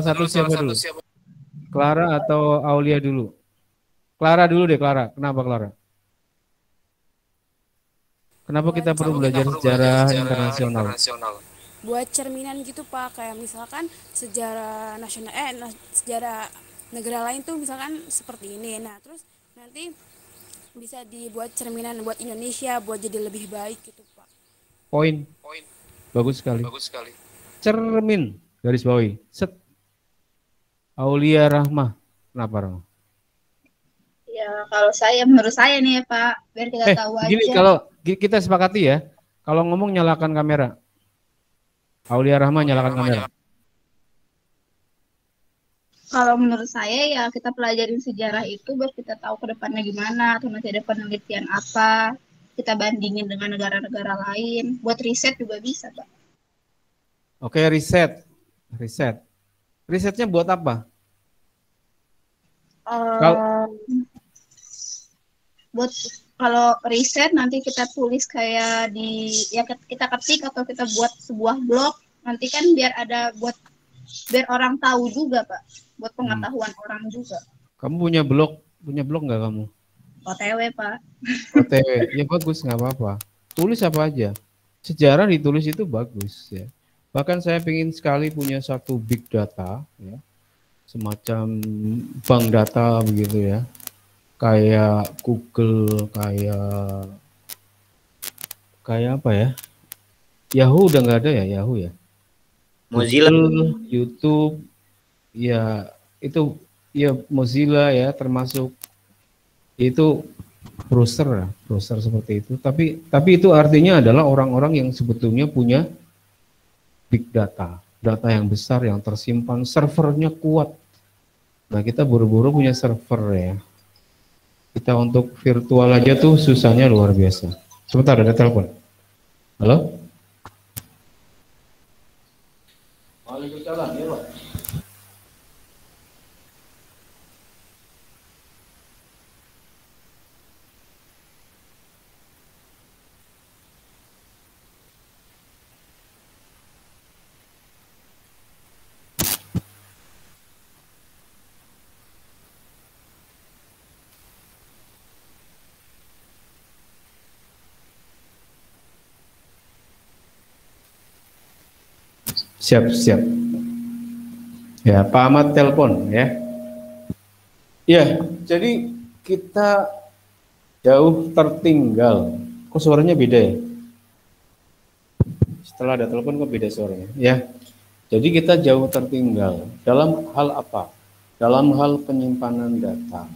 satu siapa dulu? Clara atau Aulia dulu? Clara dulu deh, Clara. Kenapa Clara? Kenapa kita perlu belajar sejarah internasional? Buat cerminan gitu Pak, kayak misalkan sejarah nasional, sejarah negara lain tuh misalkan seperti ini. Nah terus nanti bisa dibuat cerminan buat Indonesia, buat jadi lebih baik gitu Pak. Poin. Bagus sekali. Cermin, garis bawahi. Set. Aulia Rahmah. Kenapa Rahmah? Ya kalau menurut saya nih ya Pak, biar kita tahu aja. Gini, kalau kita sepakati ya, kalau ngomong nyalakan kamera. Aulia Rahmah nyalakan kamera. Kalau menurut saya ya kita pelajarin sejarah itu biar kita tahu ke depannya gimana, atau nanti ada penelitian apa, kita bandingin dengan negara-negara lain, buat riset juga bisa Pak. Oke, riset. Risetnya buat apa? Kalau riset nanti kita tulis kayak kita ketik atau kita buat sebuah blog, nanti kan biar orang tahu juga Pak. Buat pengetahuan orang juga. Kamu punya blog nggak kamu? OTW Pak. OTW, ya bagus, nggak apa-apa. Tulis apa aja. Sejarah ditulis itu bagus ya. Bahkan saya ingin sekali punya satu big data ya, semacam bank data begitu ya, kayak Google, kayak apa ya? Yahoo udah nggak ada ya, Yahoo ya. Mozilla, Google, YouTube. Ya, itu ya Mozilla ya, termasuk itu browser seperti itu. Tapi itu artinya adalah orang-orang yang sebetulnya punya big data yang besar yang tersimpan, servernya kuat. Nah, kita buru-buru punya server ya. Kita untuk virtual aja tuh susahnya luar biasa. Sebentar, ada telepon. Halo? Waalaikumsalam, ya Pak. Siap. Ya, Pak Ahmad telepon ya. Ya, jadi kita jauh tertinggal. Kok suaranya beda ya? Setelah ada telepon kok beda suaranya ya. Jadi kita jauh tertinggal dalam hal apa? Dalam hal penyimpanan data.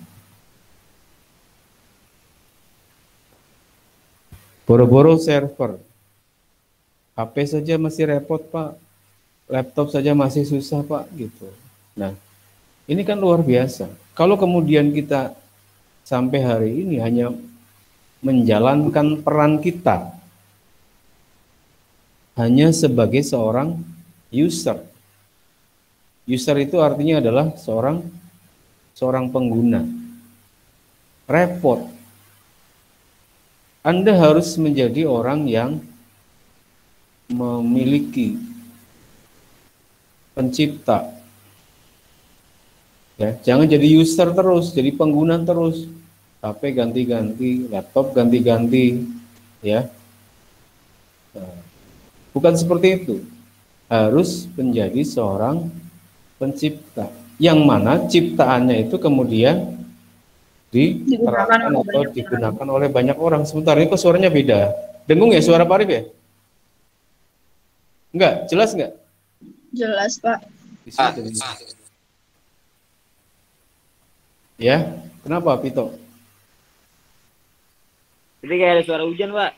Boro-boro server. HP saja masih repot Pak. Laptop saja masih susah Pak gitu. Nah, ini kan luar biasa. Kalau kemudian kita sampai hari ini hanya menjalankan peran kita hanya sebagai seorang user. User itu artinya adalah seorang seorang pengguna. Repot. Anda harus menjadi orang yang memiliki pencipta. Ya, jangan jadi user terus, jadi pengguna terus. HP ganti-ganti, laptop ganti-ganti, ya. Nah, bukan seperti itu. Harus menjadi seorang pencipta. Yang mana ciptaannya itu kemudian diterapkan atau digunakan oleh banyak orang. Sebentar, ini kok suaranya beda. Dengung ya suara Pak Arif ya? Enggak, jelas enggak? Jelas, Pak. Ya, kenapa Pito? Jadi kayak ada suara hujan, Pak.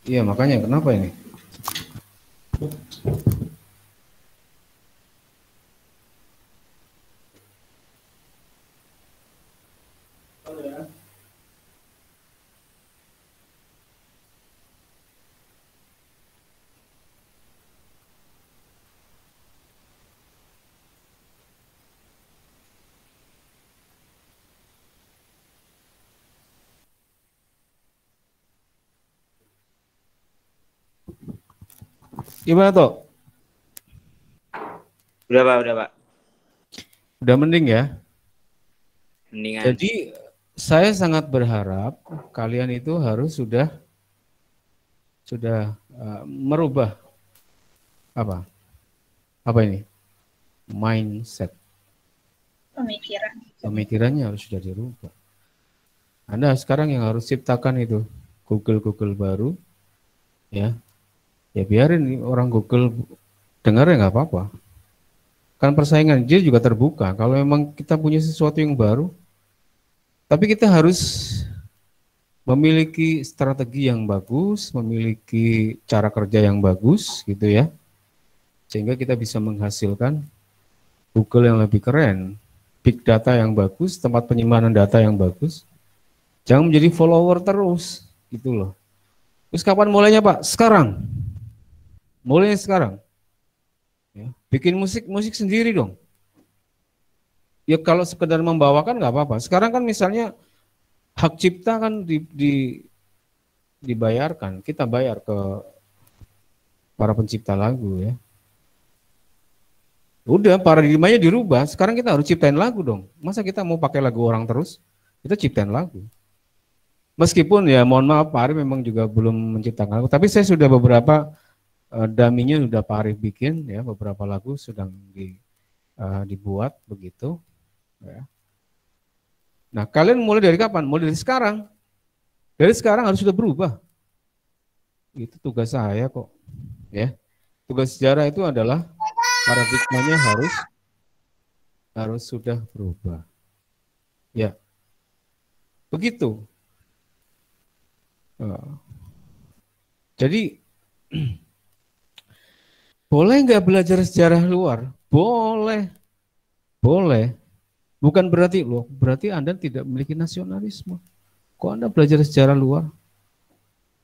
Iya, makanya kenapa ini? Gimana toh? Udah Pak. Udah mending ya? Mendingan. Jadi saya sangat berharap kalian itu harus sudah merubah apa? Apa ini? Mindset. Pemikirannya harus sudah dirubah. Anda sekarang yang harus ciptakan itu Google baru, ya. Ya biarin orang Google dengar ya nggak apa-apa. Kan persaingan dia juga terbuka. Kalau memang kita punya sesuatu yang baru, tapi kita harus memiliki strategi yang bagus, memiliki cara kerja yang bagus, gitu ya, sehingga kita bisa menghasilkan Google yang lebih keren, big data yang bagus, tempat penyimpanan data yang bagus. Jangan menjadi follower terus, gitu loh. Terus kapan mulainya Pak? Sekarang. Mulai sekarang, ya, bikin musik sendiri dong. Ya kalau sekedar membawakan nggak apa-apa. Sekarang kan misalnya hak cipta kan dibayarkan, kita bayar ke para pencipta lagu ya. Udah paradigmanya dirubah. Sekarang kita harus ciptain lagu dong. Masa kita mau pakai lagu orang terus? Kita ciptain lagu. Meskipun ya mohon maaf Pak Arif memang juga belum menciptakan lagu, tapi saya sudah beberapa daminya sudah Pak Arif bikin ya, beberapa lagu sedang dibuat begitu ya. Nah kalian mulai dari kapan? Mulai dari sekarang. Dari sekarang harus sudah berubah. Itu tugas saya kok ya. Tugas sejarah itu adalah paradigmanya harus sudah berubah ya, begitu. Jadi boleh nggak belajar sejarah luar? Boleh. Bukan berarti berarti Anda tidak memiliki nasionalisme. Kok Anda belajar sejarah luar?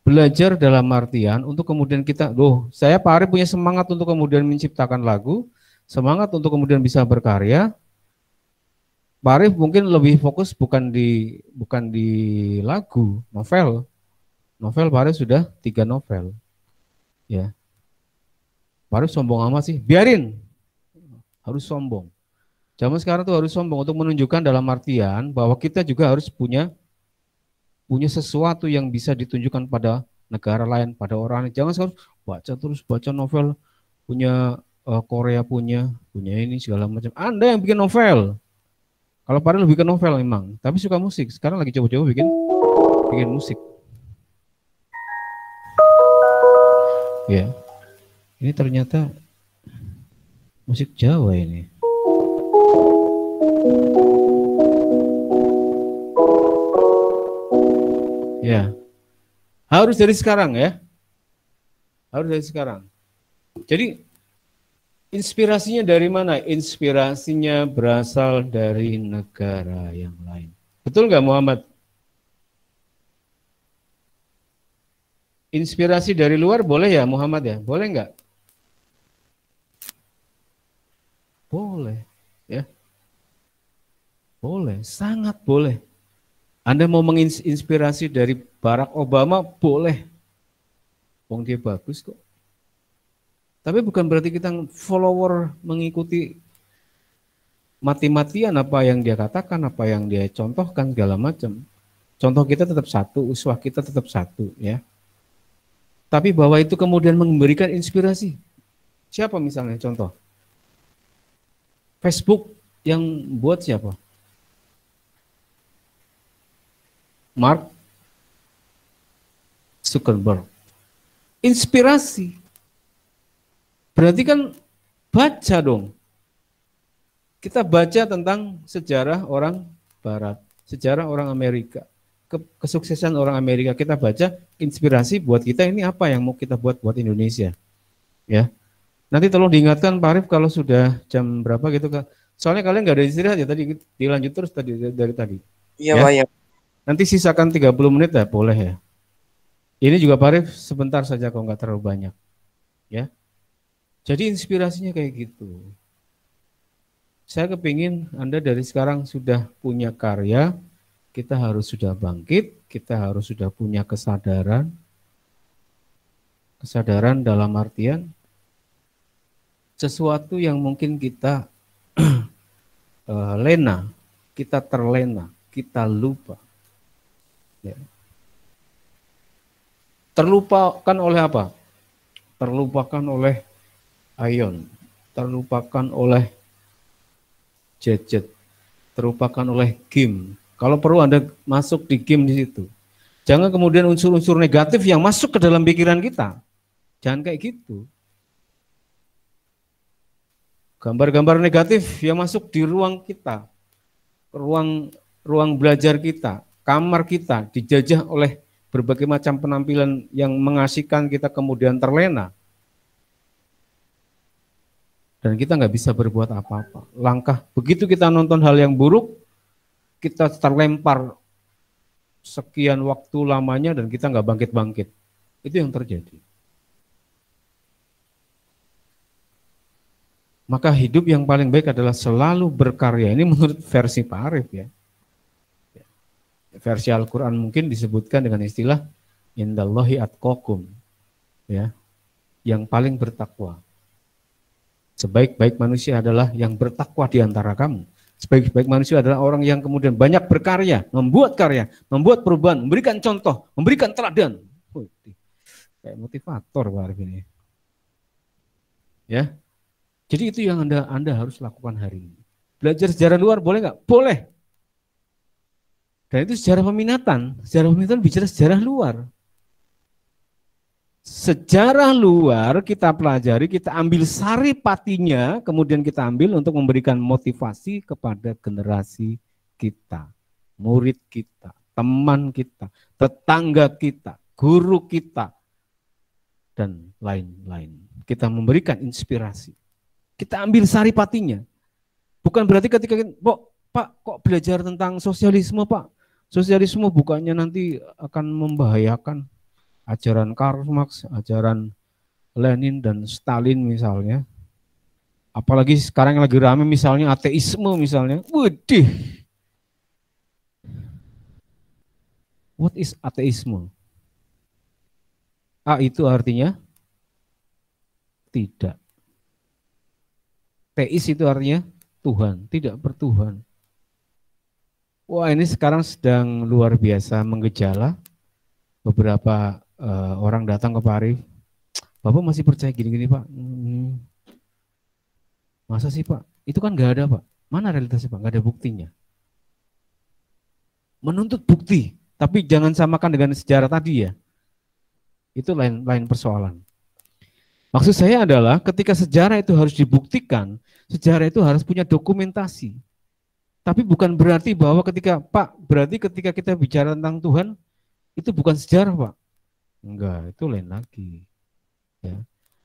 Belajar dalam artian untuk kemudian kita, saya Pak Arif punya semangat untuk kemudian menciptakan lagu, semangat untuk kemudian bisa berkarya. Pak Arif mungkin lebih fokus bukan di lagu, novel. Novel Pak Arif sudah 3 novel. Ya. Baru sombong amat sih, biarin. Harus sombong. Zaman sekarang tuh harus sombong untuk menunjukkan dalam artian bahwa kita juga harus punya sesuatu yang bisa ditunjukkan pada negara lain, pada orang lain. Jangan sekarang baca novel punya Korea punya ini segala macam. Anda yang bikin novel. Kalau Pak lebih bikin novel memang, tapi suka musik. Sekarang lagi coba-coba bikin musik. Ya. Ini ternyata musik Jawa ini. Ya. Harus dari sekarang ya. Harus dari sekarang. Jadi inspirasinya dari mana? Inspirasinya berasal dari negara yang lain. Betul nggak Muhammad? Inspirasi dari luar boleh ya Muhammad ya? Boleh nggak? Boleh, ya. Boleh, sangat boleh. Anda mau menginspirasi dari Barack Obama, boleh. Wong dia bagus kok. Tapi bukan berarti kita follower mengikuti mati-matian apa yang dia katakan, apa yang dia contohkan, segala macam. Contoh kita tetap satu, uswah kita tetap satu, ya. Tapi bahwa itu kemudian memberikan inspirasi. Siapa misalnya contoh? Facebook yang buat siapa? Mark Zuckerberg. Inspirasi. Berarti kan baca dong. Kita baca tentang sejarah orang Barat, sejarah orang Amerika, kesuksesan orang Amerika. Kita baca inspirasi buat kita ini apa yang mau kita buat Indonesia. Ya. Nanti tolong diingatkan Pak Arif kalau sudah jam berapa gitu Kak. Soalnya kalian nggak ada istirahat ya tadi, dilanjut terus tadi dari tadi. Iya, ya. Pak, ya. Nanti sisakan 30 menit ya, boleh ya. Ini juga Pak Arif sebentar saja kalau nggak terlalu banyak. Ya. Jadi inspirasinya kayak gitu. Saya kepingin Anda dari sekarang sudah punya karya, kita harus sudah bangkit, kita harus sudah punya kesadaran. Kesadaran dalam artian sesuatu yang mungkin kita lena, kita terlena, kita lupa. Ya. Terlupakan oleh apa? Terlupakan oleh Ion, terlupakan oleh gadget, terlupakan oleh game. Kalau perlu Anda masuk di game di situ. Jangan kemudian unsur-unsur negatif yang masuk ke dalam pikiran kita. Jangan kayak gitu. Gambar-gambar negatif yang masuk di ruang kita, ruang belajar kita, kamar kita, dijajah oleh berbagai macam penampilan yang mengasihkan kita kemudian terlena. Dan kita nggak bisa berbuat apa-apa. Langkah, begitu kita nonton hal yang buruk, kita terlempar sekian waktu lamanya dan kita nggak bangkit-bangkit. Itu yang terjadi. Maka hidup yang paling baik adalah selalu berkarya. Ini menurut versi Pak Arif ya. Versi Al-Quran mungkin disebutkan dengan istilah indallahi atqakum, ya, yang paling bertakwa. Sebaik-baik manusia adalah yang bertakwa di antara kamu. Sebaik-baik manusia adalah orang yang kemudian banyak berkarya, membuat perubahan, memberikan contoh, memberikan teladan. Kayak motivator Pak Arif ini. Ya. Jadi itu yang Anda harus lakukan hari ini. Belajar sejarah luar boleh nggak? Boleh. Dan itu sejarah peminatan. Sejarah peminatan bicara sejarah luar. Sejarah luar kita pelajari, kita ambil saripatinya, kemudian kita ambil untuk memberikan motivasi kepada generasi kita, murid kita, teman kita, tetangga kita, guru kita, dan lain-lain. Kita memberikan inspirasi. Kita ambil saripatinya. Bukan berarti ketika Pak, kok belajar tentang sosialisme, Pak? Sosialisme bukannya nanti akan membahayakan ajaran Karl Marx, ajaran Lenin dan Stalin misalnya. Apalagi sekarang yang lagi rame misalnya ateisme misalnya. Waduh. What is ateisme? A itu artinya tidak. Teis itu artinya Tuhan, tidak bertuhan. Wah, ini sekarang sedang luar biasa menggejala. Beberapa orang datang ke Pak Arif, Bapak masih percaya gini-gini Pak? Masa sih Pak? Itu kan nggak ada Pak. Mana realitasnya Pak? Nggak ada buktinya. Menuntut bukti, tapi jangan samakan dengan sejarah tadi ya. Itu lain persoalan. Maksud saya adalah ketika sejarah itu harus dibuktikan, sejarah itu harus punya dokumentasi. Tapi bukan berarti bahwa berarti ketika kita bicara tentang Tuhan, itu bukan sejarah Pak. Enggak, itu lain lagi. Ya.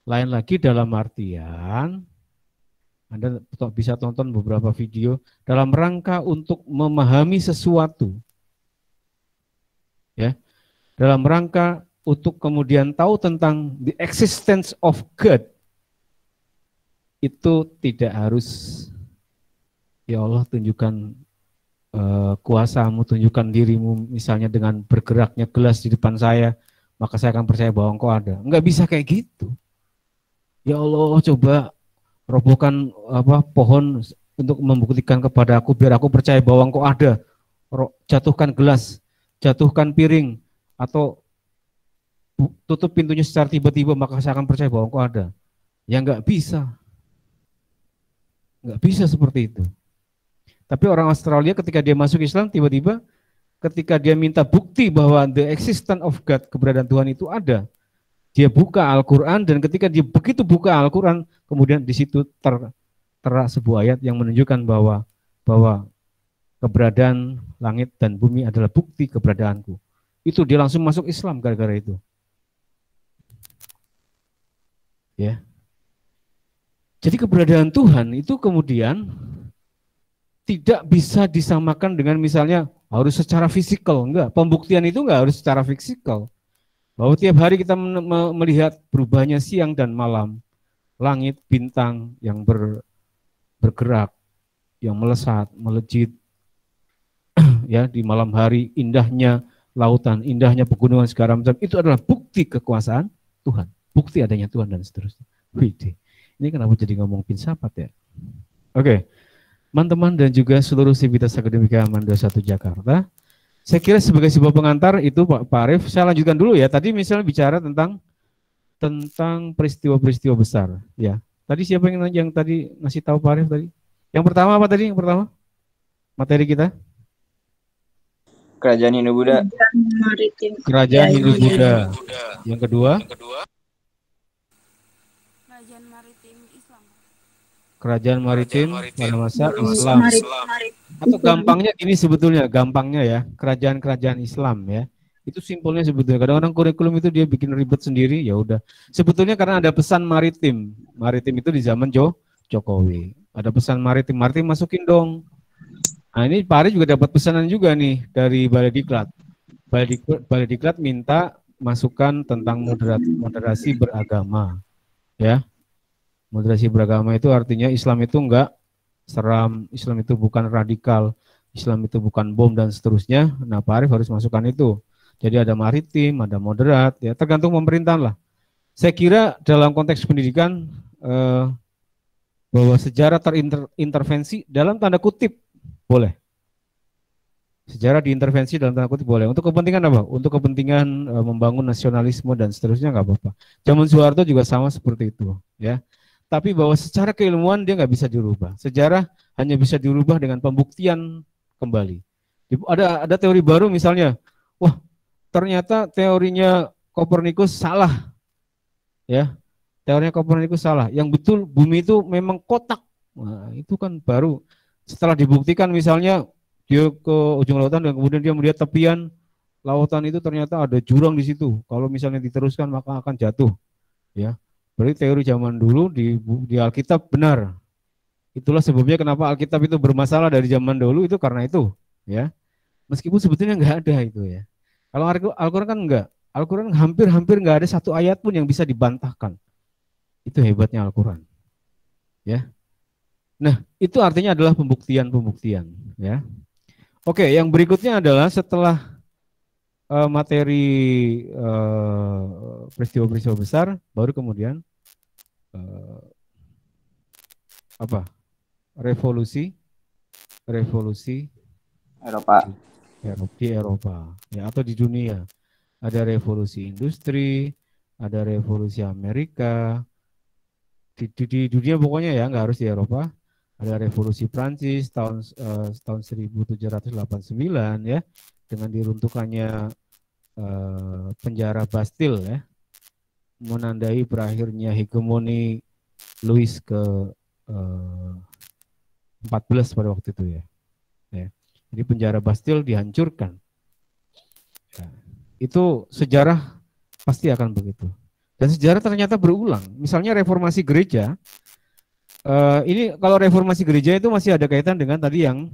Lain lagi dalam artian, Anda bisa tonton beberapa video dalam rangka untuk memahami sesuatu. Ya. Dalam rangka untuk kemudian tahu tentang the existence of God, itu tidak harus, ya Allah tunjukkan kuasamu, tunjukkan dirimu misalnya dengan bergeraknya gelas di depan saya, maka saya akan percaya bahwa engkau ada. Enggak bisa kayak gitu. Ya Allah, coba robohkan pohon untuk membuktikan kepada aku biar aku percaya bahwa engkau ada. Jatuhkan gelas, jatuhkan piring, atau tutup pintunya secara tiba-tiba, maka saya akan percaya bahwa engkau ada. Ya enggak bisa. Enggak bisa seperti itu. Tapi orang Australia ketika dia masuk Islam, tiba-tiba ketika dia minta bukti bahwa the existence of God, keberadaan Tuhan itu ada, dia buka Al-Quran, dan ketika dia begitu buka Al-Quran, kemudian di situ tertera sebuah ayat yang menunjukkan bahwa keberadaan langit dan bumi adalah bukti keberadaanku. Itu dia langsung masuk Islam gara-gara itu. Ya. Jadi keberadaan Tuhan itu kemudian tidak bisa disamakan dengan misalnya harus secara fisikal, enggak. Pembuktian itu enggak harus secara fisikal. Bahwa tiap hari kita melihat berubahnya siang dan malam, langit, bintang yang bergerak, yang melesat, melejit, ya di malam hari, indahnya lautan, indahnya pegunungan segala macam, itu adalah bukti kekuasaan Tuhan, bukti adanya Tuhan dan seterusnya. Wih, ini kenapa jadi ngomong filsafat ya? Oke. Teman-teman dan juga seluruh Sivitas Akademika Aman 21 Jakarta. Saya kira sebagai sebuah pengantar itu Pak Arif, saya lanjutkan dulu ya. Tadi misalnya bicara tentang peristiwa-peristiwa besar. Ya. Tadi siapa yang tadi ngasih tahu Pak Arif tadi? Yang pertama apa tadi? Yang pertama materi kita? Kerajaan Hindu-Buddha. Kerajaan Hindu-Buddha. Yang kedua? Kerajaan maritim Islam. Kerajaan maritim pada masa Islam. Atau gampangnya ini sebetulnya, gampangnya ya, kerajaan-kerajaan Islam ya. Itu simpelnya sebetulnya. Kadang-kadang kurikulum itu dia bikin ribet sendiri, ya udah. Sebetulnya karena ada pesan maritim. Maritim itu di zaman Jokowi. Ada pesan maritim, maritim masukin dong. Nah ini Pak Ari juga dapat pesanan juga nih dari Balai Diklat. Balai Diklat minta masukan tentang moderasi beragama. Ya. Moderasi beragama itu artinya Islam itu enggak seram, Islam itu bukan radikal, Islam itu bukan bom dan seterusnya. Nah Pak Arif harus masukkan itu. Jadi ada maritim, ada moderat, ya tergantung pemerintahan lah. Saya kira dalam konteks pendidikan bahwa sejarah terintervensi dalam tanda kutip boleh. Sejarah diintervensi dalam tanda kutip boleh. Untuk kepentingan apa? Untuk kepentingan membangun nasionalisme dan seterusnya nggak apa-apa. Zaman Soeharto juga sama seperti itu, ya. Tapi bahwa secara keilmuan dia nggak bisa dirubah. Sejarah hanya bisa dirubah dengan pembuktian kembali. Ada teori baru misalnya, wah ternyata teorinya Kopernikus salah, ya teorinya Kopernikus salah. Yang betul bumi itu memang kotak. Nah, itu kan baru setelah dibuktikan misalnya dia ke ujung lautan dan kemudian dia melihat tepian lautan itu ternyata ada jurang di situ. Kalau misalnya diteruskan maka akan jatuh, ya. Berarti teori zaman dulu di Alkitab benar. Itulah sebabnya kenapa Alkitab itu bermasalah dari zaman dulu itu karena itu, ya. Meskipun sebetulnya nggak ada itu ya. Kalau Al-Quran kan enggak. Al-Quran hampir nggak ada satu ayat pun yang bisa dibantahkan. Itu hebatnya Al-Quran, ya. Nah itu artinya adalah pembuktian, ya. Oke, yang berikutnya adalah setelah materi peristiwa-peristiwa besar, baru kemudian revolusi Eropa. di Eropa, ya, atau di dunia. Ada revolusi industri, ada revolusi Amerika, di dunia pokoknya ya, nggak harus di Eropa. Ada revolusi Prancis tahun 1789 ya, dengan diruntuhkannya penjara Bastille ya, menandai berakhirnya hegemoni Louis ke-14 pada waktu itu ya. Jadi penjara Bastille dihancurkan. Ya, itu sejarah pasti akan begitu. Dan sejarah ternyata berulang. Misalnya reformasi gereja. Ini kalau reformasi gereja itu masih ada kaitan dengan tadi yang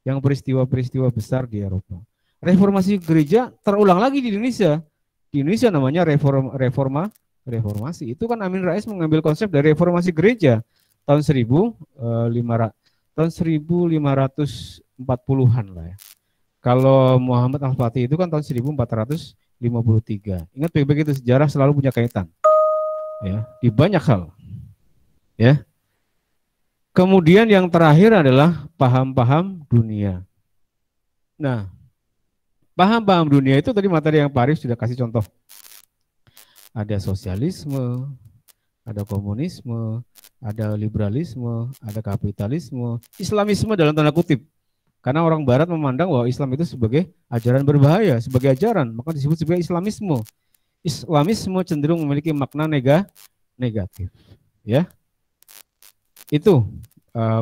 peristiwa-peristiwa besar di Eropa. Reformasi gereja terulang lagi di Indonesia. Di Indonesia namanya reformasi. Itu kan Amin Rais mengambil konsep dari reformasi gereja tahun 1500 1440-an lah ya. Kalau Muhammad Al-Fatih itu kan tahun 1453. Ingat baik-baik itu, sejarah selalu punya kaitan. Ya, di banyak hal. Ya. Kemudian yang terakhir adalah paham-paham dunia. Nah, paham-paham dunia itu tadi materi yang Pak Arif sudah kasih contoh. Ada sosialisme, ada komunisme, ada liberalisme, ada kapitalisme, Islamisme dalam tanda kutip. Karena orang Barat memandang bahwa Islam itu sebagai ajaran berbahaya, sebagai ajaran, maka disebut sebagai Islamisme. Islamisme cenderung memiliki makna negatif. Ya, itu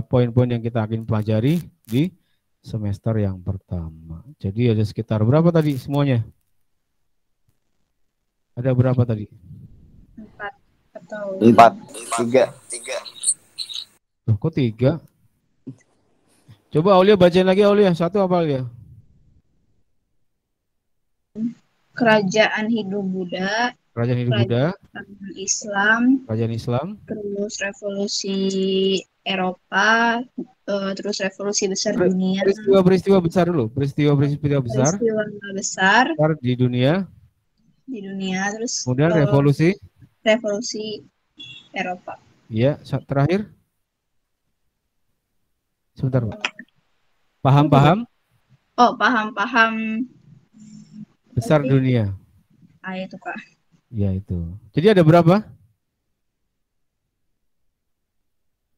poin-poin yang kita akan pelajari di semester yang pertama. Jadi ada sekitar berapa tadi semuanya? Ada berapa tadi? 4 atau 4, 3. Loh, kok 3? Coba Aulia bacain lagi, Aulia. 1 apa Aulia? kerajaan hidup Buddha, Kerajaan hidup Buddha, kerajaan Islam, terus revolusi Eropa, terus revolusi besar dunia. Peristiwa besar dulu, peristiwa besar di dunia. Terus kemudian revolusi Eropa. Iya, terakhir. Sebentar, Pak. Paham-paham? Oh, paham-paham besar dunia. Itu, Pak. Ya, itu. Jadi ada berapa?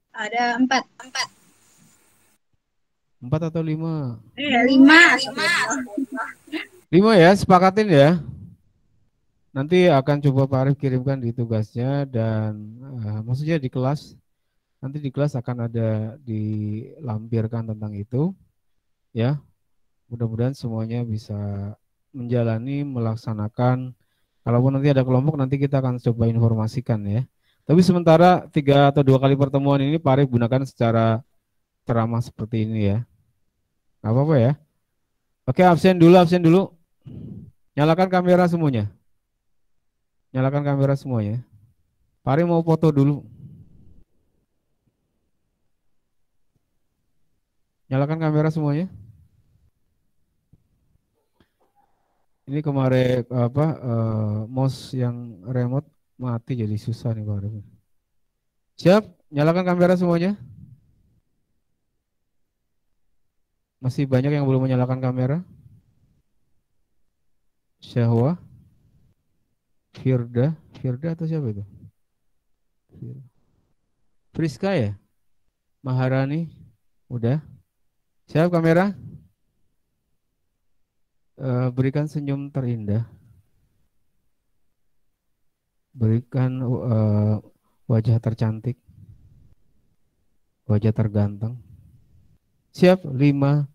Ada 4. 4 atau 5? 5. 5 ya, sepakatin ya. Nanti akan coba Pak Arif kirimkan di tugasnya dan maksudnya di kelas. Nanti di kelas akan ada dilampirkan tentang itu. Ya, mudah-mudahan semuanya bisa menjalani, melaksanakan. Kalaupun nanti ada kelompok, nanti kita akan coba informasikan ya. Tapi sementara 3 atau 2 kali pertemuan ini Pak Arif gunakan secara ceramah seperti ini ya. Nggak apa-apa ya. Oke, absen dulu. Nyalakan kamera semuanya. Nyalakan kamera semuanya. Pak Arif mau foto dulu. Nyalakan kamera semuanya. Ini kemarin mouse yang remote mati jadi susah nih Pak Arif. Siap? Nyalakan kamera semuanya. Masih banyak yang belum menyalakan kamera. Syahwa, Firda atau siapa itu? Friska ya? Maharani, udah. Siap kamera? Berikan senyum terindah. Berikan wajah tercantik. Wajah terganteng. Siap? 5,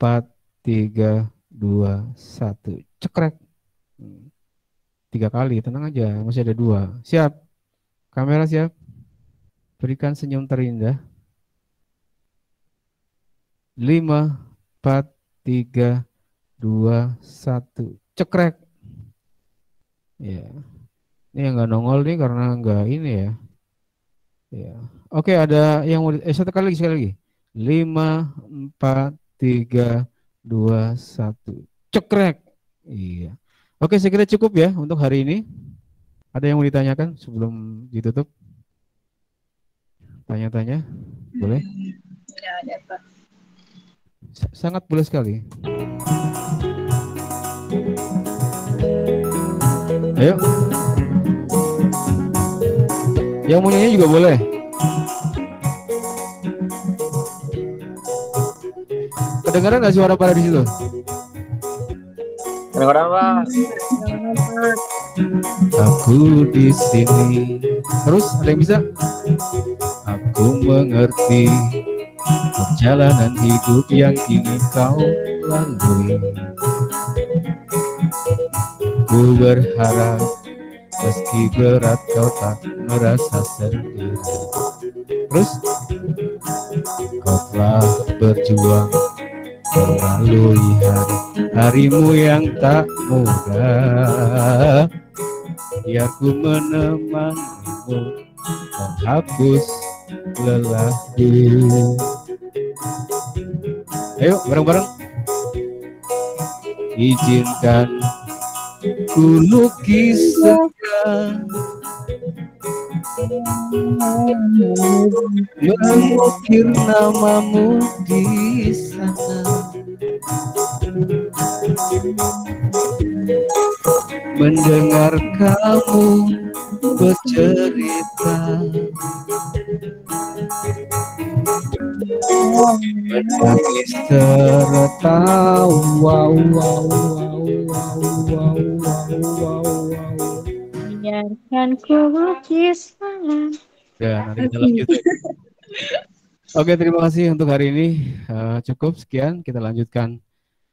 4, 3, 2, 1. Cekrek. 3 kali, tenang aja, masih ada 2. Siap? Kamera siap? Berikan senyum terindah. 5, 4, 3, 2, 1. Cekrek. Ya. Ini yang nggak nongol nih karena nggak ini ya. Ya. Oke, ada yang mau sekali lagi. 5, 4, 3, 2, 1. Cekrek. Iya. Oke, saya kira cukup ya untuk hari ini. Ada yang mau ditanyakan sebelum ditutup? Tanya-tanya? Boleh? Tidak ada, Pak. Sangat boleh sekali. Ayo. Yang mau nyanyi juga boleh. Kedengaran nggak suara pada di situ? Kedengaran, Pak. Aku di sini. Terus ada yang bisa? Aku mengerti perjalanan hidup yang kini kau lalui. Ku berharap meski berat kau tak merasa sendiri. Terus kau telah berjuang melalui harimu yang tak mudah. Biar ku menemanimu menghapus lelahku. Ayo bareng-bareng. Izinkan ku lukis sekarang, mengukir namamu di sana, mendengar kamu bercerita, menangis tertawa, wow, wow, wow, wow, wow, wow, wow. Biarkan ku lukis malam. Ya, nanti kita lanjut. Oke, terima kasih untuk hari ini. Cukup sekian, kita lanjutkan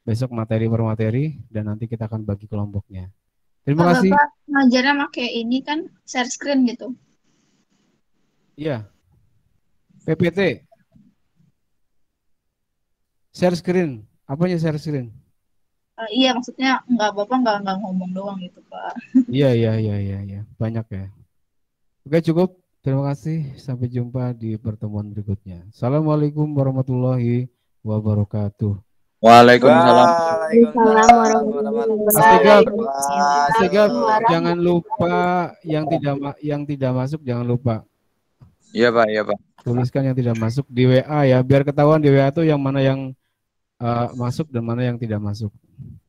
besok materi per materi dan nanti kita akan bagi kelompoknya. Terima kasih. Bapak ngajarnya pakai ini kan share screen gitu. Iya. PPT. Share screen. Apanya share screen? Iya, maksudnya Bapak nggak ngomong doang gitu, Pak. Iya. Banyak ya. Oke, cukup. Terima kasih. Sampai jumpa di pertemuan berikutnya. Assalamualaikum warahmatullahi wabarakatuh. Waalaikumsalam. Asegaf, jangan lupa yang tidak masuk jangan lupa. Iya Pak. Tuliskan yang tidak masuk di WA ya, biar ketahuan di WA itu yang mana yang masuk dan mana yang tidak masuk.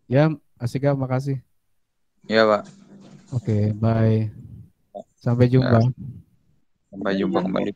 Ya, Asegaf, makasih. Iya Pak. Oke, bye. Sampai jumpa. Sampai jumpa kembali.